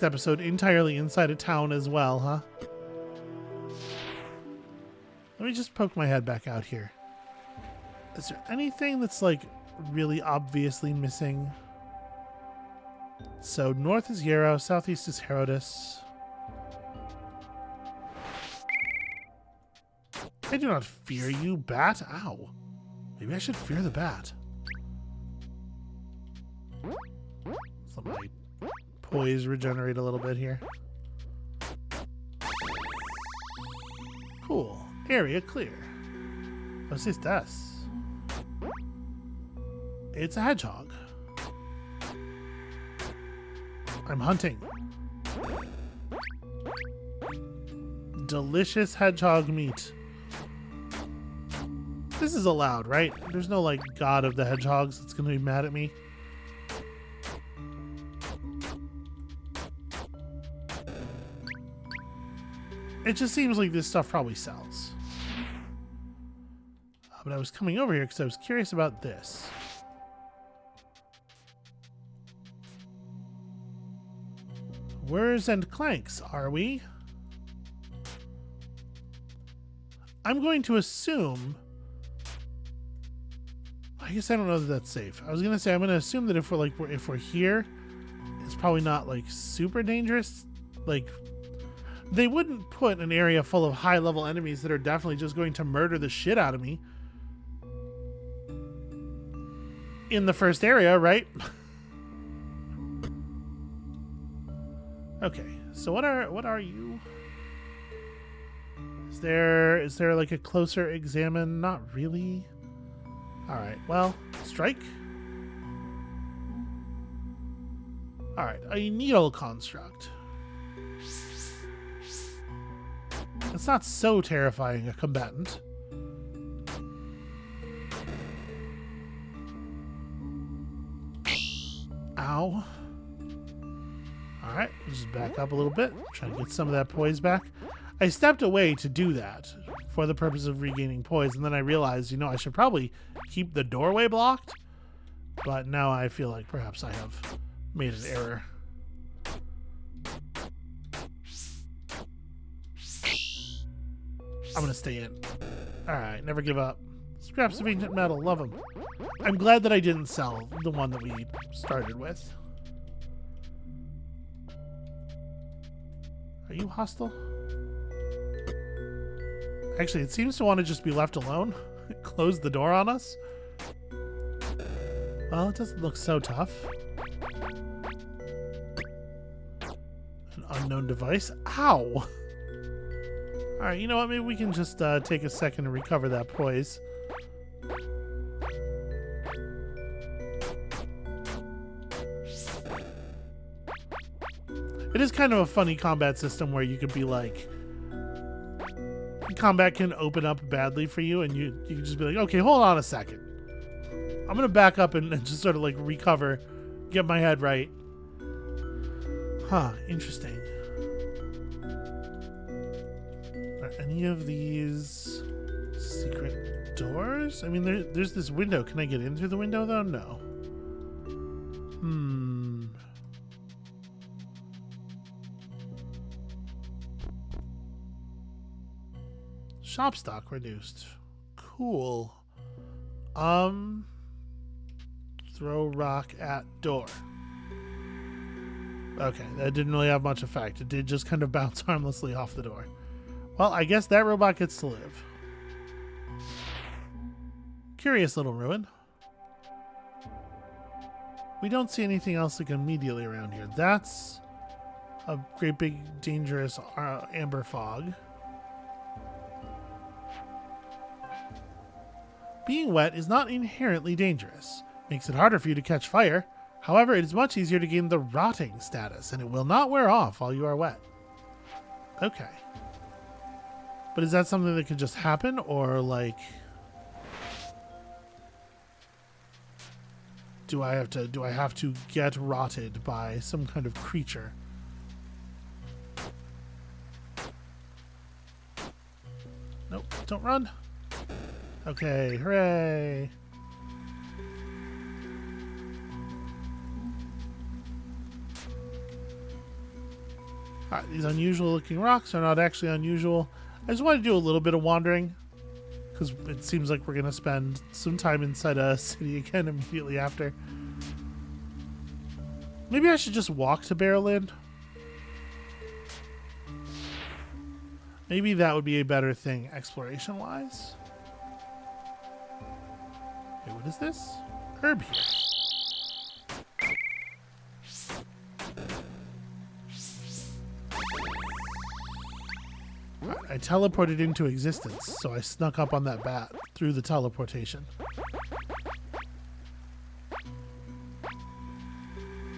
episode entirely inside a town as well, huh? Let me just poke my head back out here. Is there anything that's like really obviously missing? So north is Yarrow, southeast is Herodis. I do not fear you, bat. Ow. Maybe I should fear the bat. let my poise regenerate a little bit here. Cool. Area clear. What's this? It's a hedgehog. I'm hunting. Delicious hedgehog meat. This is allowed, right? There's no, like, god of the hedgehogs that's gonna be mad at me. It just seems like this stuff probably sells. But I was coming over here because I was curious about this. Whirs and clanks, are we? I'm going to assume... I guess I don't know that that's safe. I was gonna say I'm gonna assume that if we're here, it's probably not like super dangerous. Like, they wouldn't put an area full of high-level enemies that are definitely just going to murder the shit out of me in the first area, right? Okay, so what are you? Is there like a closer examine? Not really. Alright, well, strike. Alright, a needle construct. It's not so terrifying a combatant. Ow. Alright, just back up a little bit. Try to get some of that poise back. I stepped away to do that for the purpose of regaining poise, and then I realized, you know, I should probably keep the doorway blocked, but now I feel like perhaps I have made an error. I'm gonna stay in. Alright, never give up. Scraps of ancient metal, love them. I'm glad that I didn't sell the one that we started with. Are you hostile? Actually, it seems to want to just be left alone. It closed the door on us. Well, it doesn't look so tough. An unknown device. Ow! Alright, you know what? Maybe we can just take a second to recover that poise. It is kind of a funny combat system where you could be like... Combat can open up badly for you, and you can just be like, okay, hold on a second. I'm going to back up and just sort of like recover, get my head right. Huh, interesting. Are any of these secret doors? I mean, there's this window. Can I get in through the window, though? No. Shop stock reduced. Cool. Throw rock at door. Okay, that didn't really have much effect. It did just kind of bounce harmlessly off the door. Well, I guess that robot gets to live. Curious little ruin. We don't see anything else like immediately around here. That's a great big dangerous amber fog. Being wet is not inherently dangerous. Makes it harder for you to catch fire. However, it is much easier to gain the rotting status, and it will not wear off while you are wet. Okay. But is that something that could just happen, or like... Do I have to get rotted by some kind of creature? Nope, don't run. Okay, hooray! Alright, these unusual looking rocks are not actually unusual. I just want to do a little bit of wandering, because it seems like we're going to spend some time inside a city again immediately after. Maybe I should just walk to Barrowland. Maybe that would be a better thing exploration-wise. Okay, what is this? Herb here. I teleported into existence, so I snuck up on that bat through the teleportation.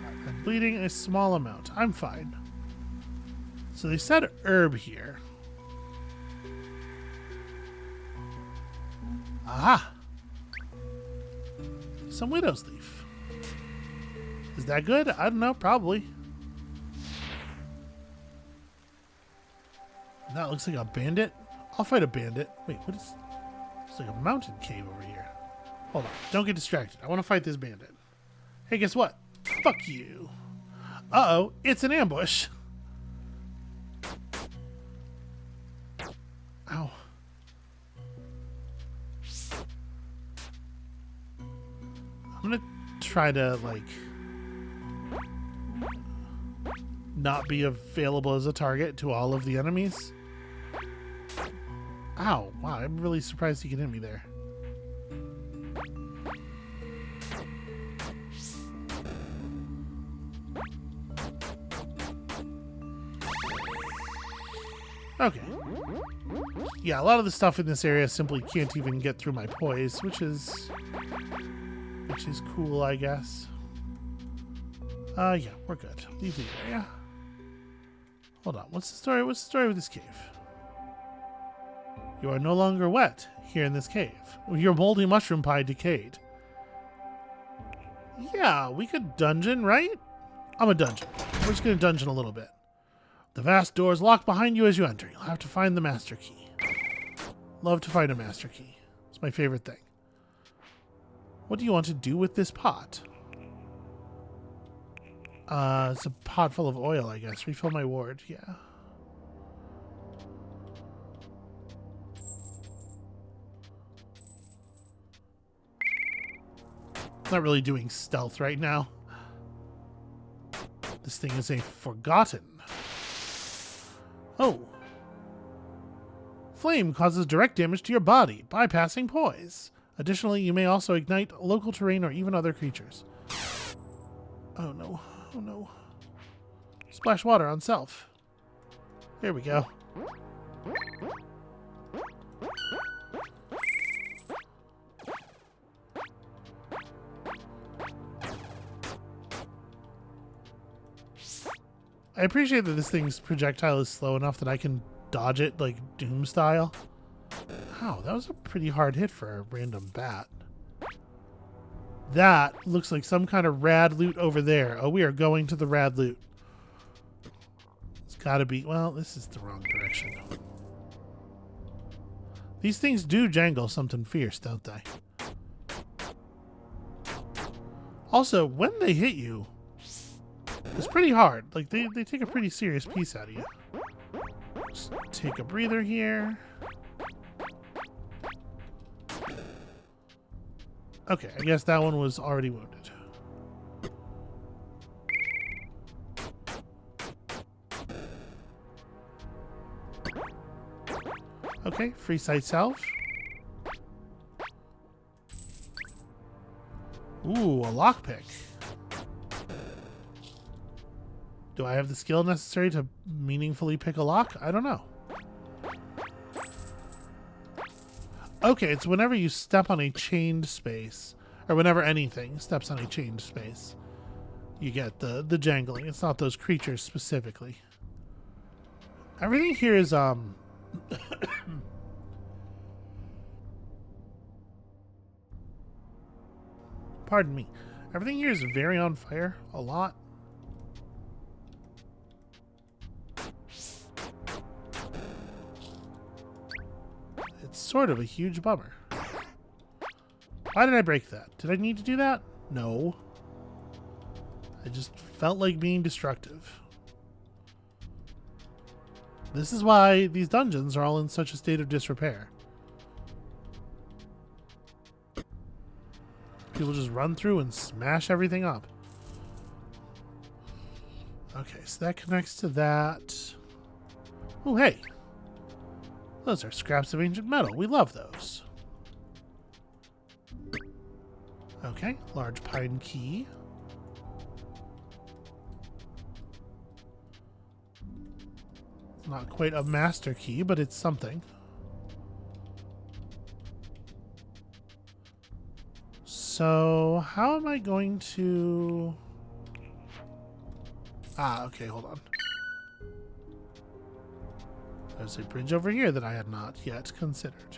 I'm bleeding a small amount. I'm fine. So they said herb here. Aha! Some widow's leaf. Is that good? I don't know, probably. That looks like a bandit. I'll fight a bandit. Wait, what is... It's like a mountain cave over here. Hold on. Don't get distracted. I want to fight this bandit. Hey, guess what? Fuck you. Uh-oh. It's an ambush. Ow. I'm gonna try to, like... not be available as a target to all of the enemies. Ow, wow, I'm really surprised he can hit me there. Okay. Yeah, a lot of the stuff in this area simply can't even get through my poise, which is cool, I guess. Yeah, we're good. Leave the area. Hold on, what's the story? What's the story with this cave? You are no longer wet here in this cave. Your moldy mushroom pie decayed. Yeah, we could dungeon, right? I'm a dungeon. We're just gonna dungeon a little bit. The vast doors lock behind you as you enter. You'll have to find the master key. Love to find a master key. It's my favorite thing. What do you want to do with this pot? It's a pot full of oil, I guess. Refill my ward, yeah. Not really doing stealth right now. This thing is a forgotten. Oh. Flame causes direct damage to your body, bypassing poise. Additionally, you may also ignite local terrain or even other creatures. Oh no. Oh no. Splash water on self. There we go. I appreciate that this thing's projectile is slow enough that I can dodge it like Doom style. Wow, that was a pretty hard hit for a random bat. That looks like some kind of rad loot over there. Oh, we are going to the rad loot. It's gotta be... Well, this is the wrong direction. These things do jangle something fierce, don't they? Also, when they hit you, it's pretty hard. Like, they take a pretty serious piece out of you. Just take a breather here. Okay, I guess that one was already wounded. Okay, free sight salve. Ooh, a lockpick. Do I have the skill necessary to meaningfully pick a lock? I don't know. Okay, it's whenever you step on a chained space, or whenever anything steps on a chained space, you get the jangling. It's not those creatures specifically. Everything here is pardon me. Everything here is very on fire. A lot. It's sort of a huge bummer. Why did I break that? Did I need to do that? No. I just felt like being destructive. This is why these dungeons are all in such a state of disrepair. People just run through and smash everything up. Okay, so that connects to that. Oh, hey. Those are scraps of ancient metal. We love those. Okay, large pine key. Not quite a master key, but it's something. So, how am I going to... Ah, okay, hold on. There's a bridge over here that I had not yet considered.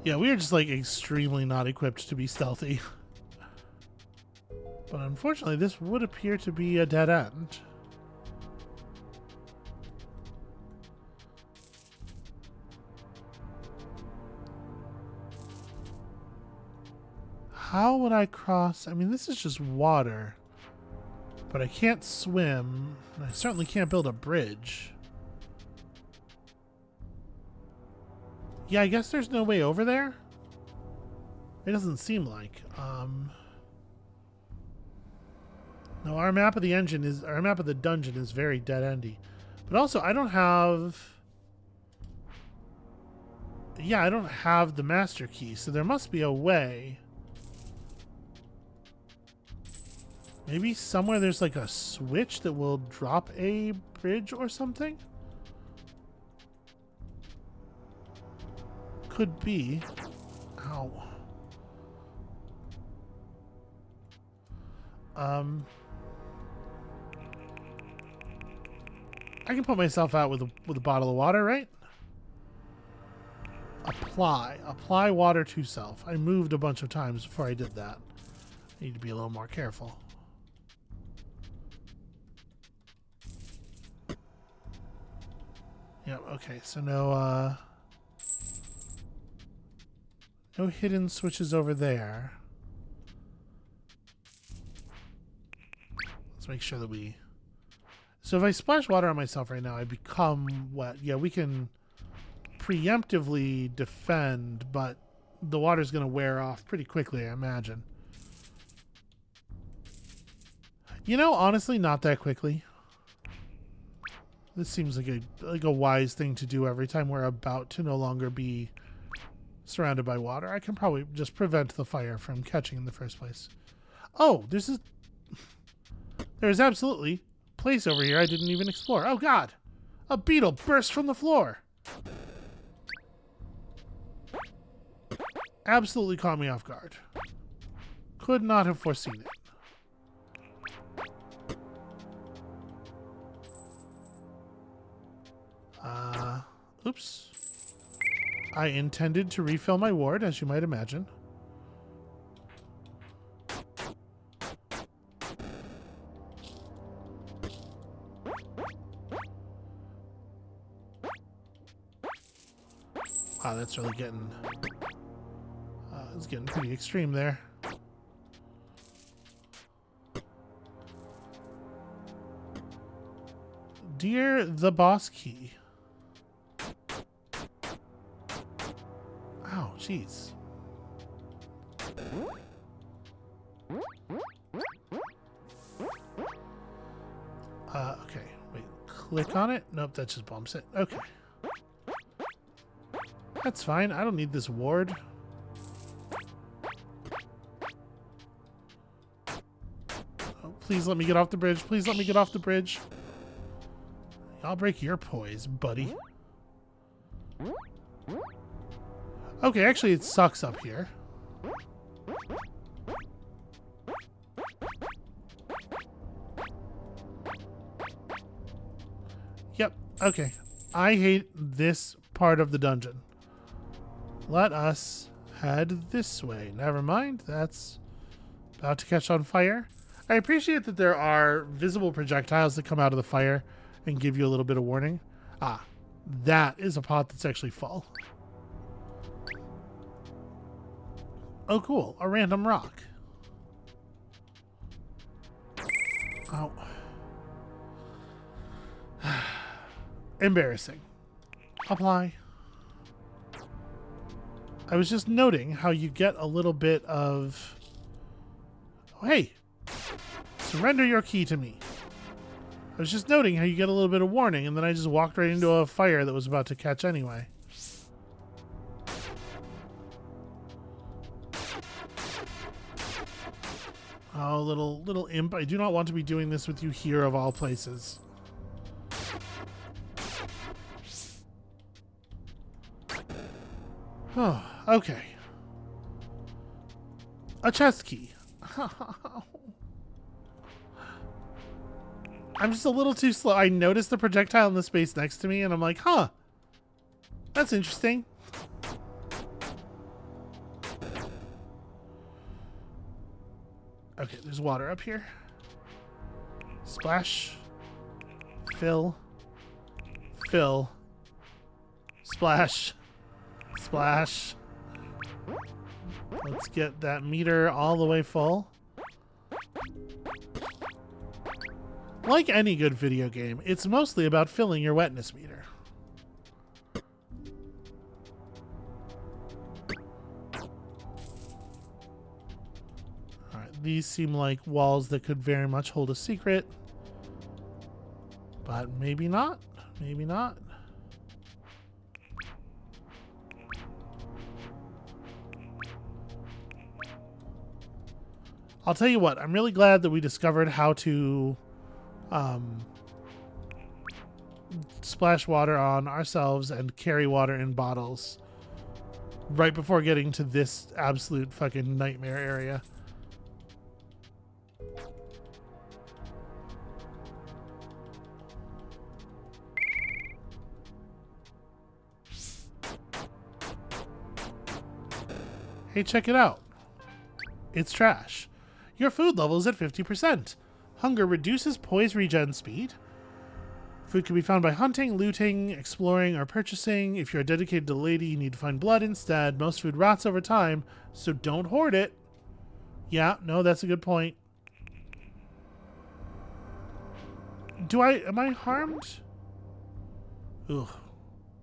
Yeah, we are just like extremely not equipped to be stealthy. But unfortunately, this would appear to be a dead end. How would I cross? I mean, this is just water. But I can't swim. And I certainly can't build a bridge. Yeah, I guess there's no way over there. It doesn't seem like. No, our map of the dungeon is very dead-endy. But also, I don't have... Yeah, I don't have the master key, so there must be a way. Maybe somewhere there's like a switch that will drop a bridge or something? Could be. Ow. I can put myself out with a bottle of water, right? Apply water to self. I moved a bunch of times before I did that. I need to be a little more careful. Yeah, okay, so no hidden switches over there. Let's make sure that we... So if I splash water on myself right now, I become wet. Yeah, we can preemptively defend, but the water's going to wear off pretty quickly, I imagine. You know, honestly, not that quickly. This seems like a wise thing to do every time we're about to no longer be surrounded by water. I can probably just prevent the fire from catching in the first place. Oh, there's absolutely a place over here I didn't even explore. Oh God, a beetle burst from the floor. Absolutely caught me off guard. Could not have foreseen it. Oops. I intended to refill my ward, as you might imagine. Wow, that's really getting... it's getting pretty extreme there. Dear the boss key. Ow, jeez. Okay, wait, click on it? Nope, that just bumps it. Okay. That's fine, I don't need this ward. Oh, please let me get off the bridge, please let me get off the bridge. I'll break your poise, buddy. Okay, actually it sucks up here. Yep, okay. I hate this part of the dungeon. Let us head this way. Never mind, that's about to catch on fire. I appreciate that there are visible projectiles that come out of the fire and give you a little bit of warning. Ah, that is a pot that's actually full. Oh, cool. A random rock. Oh. Embarrassing. Apply. I was just noting how you get a little bit of... Oh, hey! Surrender your key to me. I was just noting how you get a little bit of warning, and then I just walked right into a fire that was about to catch anyway. Oh, little imp. I do not want to be doing this with you here of all places. Oh, okay. A chest key. I'm just a little too slow. I noticed the projectile in the space next to me, and I'm like, huh. That's interesting. Okay, there's water up here. Splash. Fill. Fill. Splash. Splash. Let's get that meter all the way full. Like any good video game, it's mostly about filling your wetness meter. Alright, these seem like walls that could very much hold a secret. But maybe not. Maybe not. I'll tell you what, I'm really glad that we discovered how to splash water on ourselves and carry water in bottles right before getting to this absolute fucking nightmare area. Hey, check it out. It's trash. Your food level is at 50%. Hunger reduces poise regen speed. Food can be found by hunting, looting, exploring, or purchasing. If you're dedicated to the lady, you need to find blood instead. Most food rots over time, so don't hoard it. Yeah, no, that's a good point. Am I harmed? Ugh.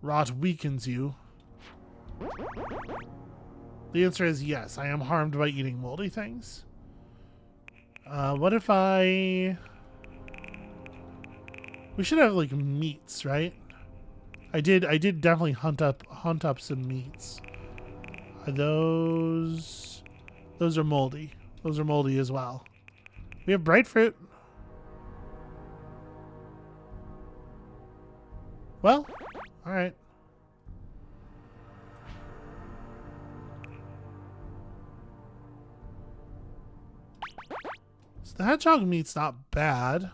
Rot weakens you. The answer is yes, I am harmed by eating moldy things. What if we should have like meats, right? I did definitely hunt up some meats. Those are moldy. Those are moldy as well. We have bright fruit. Well, all right. The hedgehog meat's not bad.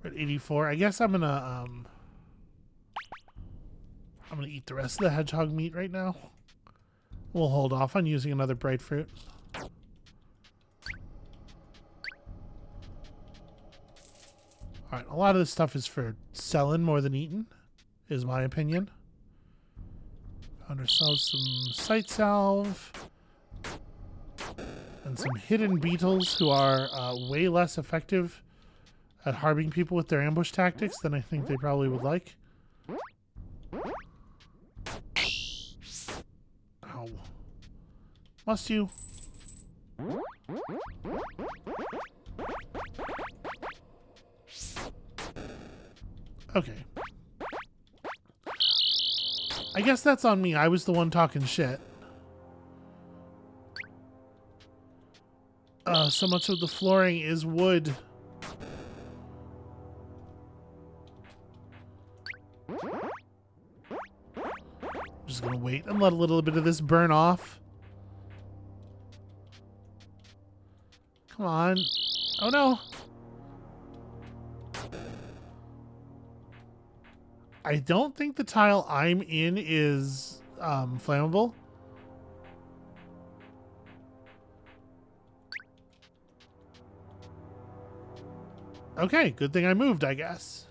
We're at 84. I guess I'm gonna eat the rest of the hedgehog meat right now. We'll hold off on using another bright fruit. Alright, a lot of this stuff is for selling more than eating, is my opinion. Found ourselves some sight salve. And some hidden beetles who are way less effective at harming people with their ambush tactics than I think they probably would like. Ow. Must you? Okay. I guess that's on me. I was the one talking shit. So much of the flooring is wood. I'm just gonna wait and let a little bit of this burn off. Come on. Oh no. I don't think the tile I'm in is flammable. Okay, good thing I moved, I guess.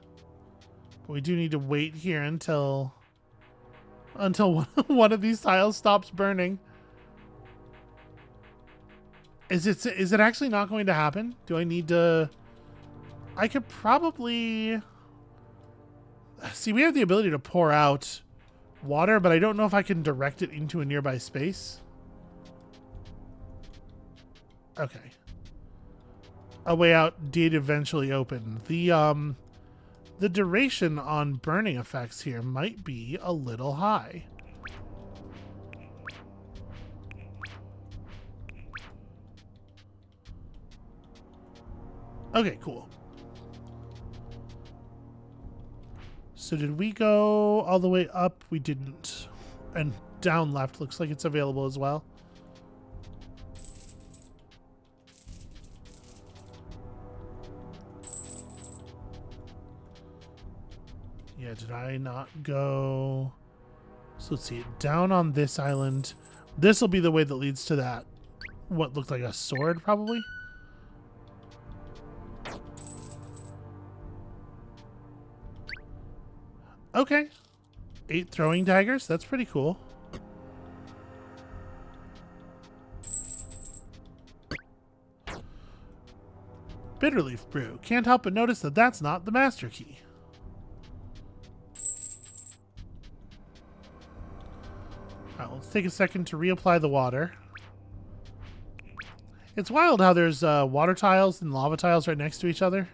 But we do need to wait here until one of these tiles stops burning. Is it actually not going to happen? Do I need to... I could probably... See, we have the ability to pour out water, but I don't know if I can direct it into a nearby space. Okay. A way out did eventually open. The the duration on burning effects here might be a little high. Okay, cool. So did we go all the way up? We didn't. And down left looks like it's available as well. Yeah, did I not go? So let's see. Down on this island. This will be the way that leads to that. What looked like a sword, probably? Okay. 8 throwing daggers. That's pretty cool. Bitterleaf brew. Can't help but notice that that's not the master key. Alright, let's take a second to reapply the water. It's wild how there's water tiles and lava tiles right next to each other.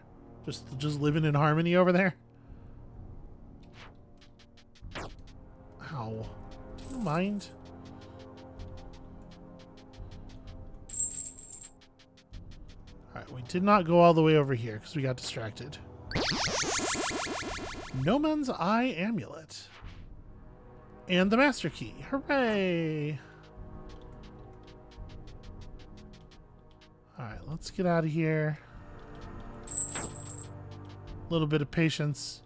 Just living in harmony over there. Ow. Do you mind? Alright, we did not go all the way over here because we got distracted. No Man's Eye Amulet. And the Master Key. Hooray! Alright, let's get out of here. A little bit of patience.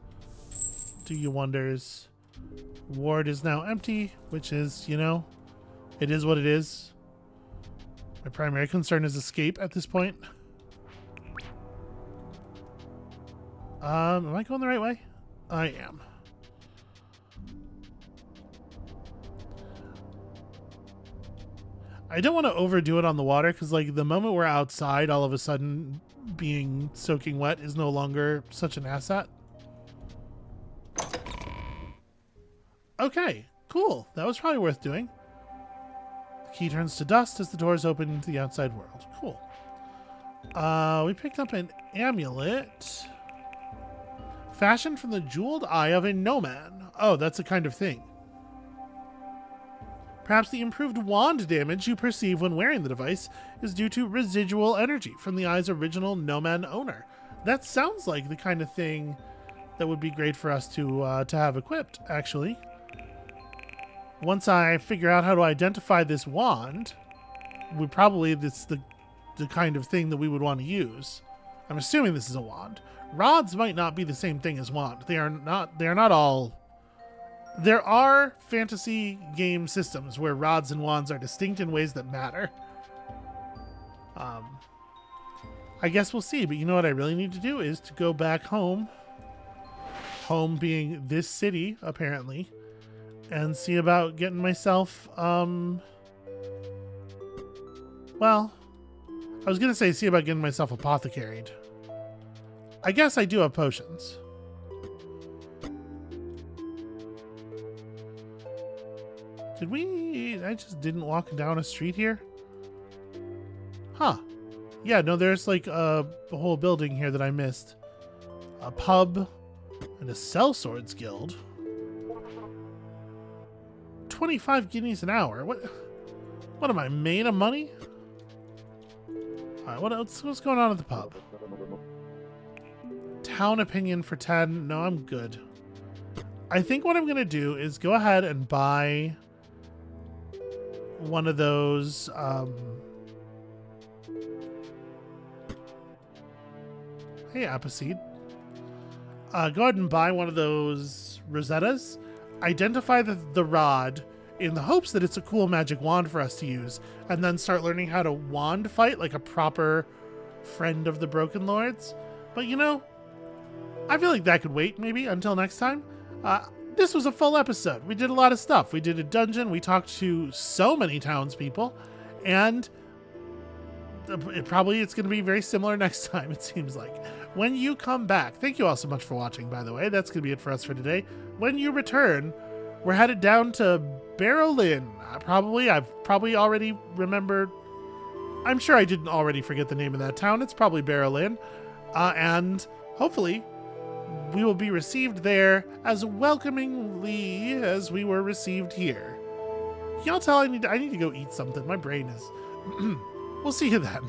Do you wonders. Ward is now empty, which is, you know, it is what it is. My primary concern is escape at this point. Am I going the right way? I am. I don't want to overdo it on the water because, like, the moment we're outside, all of a sudden being soaking wet is no longer such an asset. Okay, cool. That was probably worth doing. The key turns to dust as the doors open into the outside world. Cool. We picked up an amulet. Fashioned from the jeweled eye of a gnomon. Oh, that's a kind of thing. Perhaps the improved wand damage you perceive when wearing the device is due to residual energy from the eye's original gnomon owner. That sounds like the kind of thing that would be great for us to have equipped, actually. Once I figure out how to identify this wand, it's the kind of thing that we would want to use. I'm assuming this is a wand. Rods might not be the same thing as wand. They are not all. There are fantasy game systems where rods and wands are distinct in ways that matter. I guess we'll see, but you know what I really need to do is to go back home. Home being this city, apparently. And see about getting myself, well, I was going to say see about getting myself apothecaried. I guess I do have potions. I just didn't walk down a street here? Huh. Yeah, no, there's like a whole building here that I missed. A pub and a sellswords guild. 25 guineas an hour. What am I, made of money? Alright, what's going on at the pub? Town opinion for 10. No, I'm good. I think what I'm going to do is go ahead and buy one of those hey, Appleseed. Go ahead and buy one of those Rosettas. Identify the rod in the hopes that it's a cool magic wand for us to use, and then start learning how to wand fight like a proper friend of the Broken Lords. But you know, I feel like that could wait maybe until next time. This was a full episode. We did a lot of stuff. We did a dungeon. We talked to so many townspeople, and it's going to be very similar next time, it seems like. When you come back, thank you all so much for watching, by the way. That's going to be it for us for today. When you return, we're headed down to Barrowlin. I've probably already remembered. I'm sure I didn't already forget the name of that town. It's probably Barrowlin. And hopefully We will be received there as welcomingly as we were received here. Y'all tell I need to go eat something. My brain is... We'll see you then.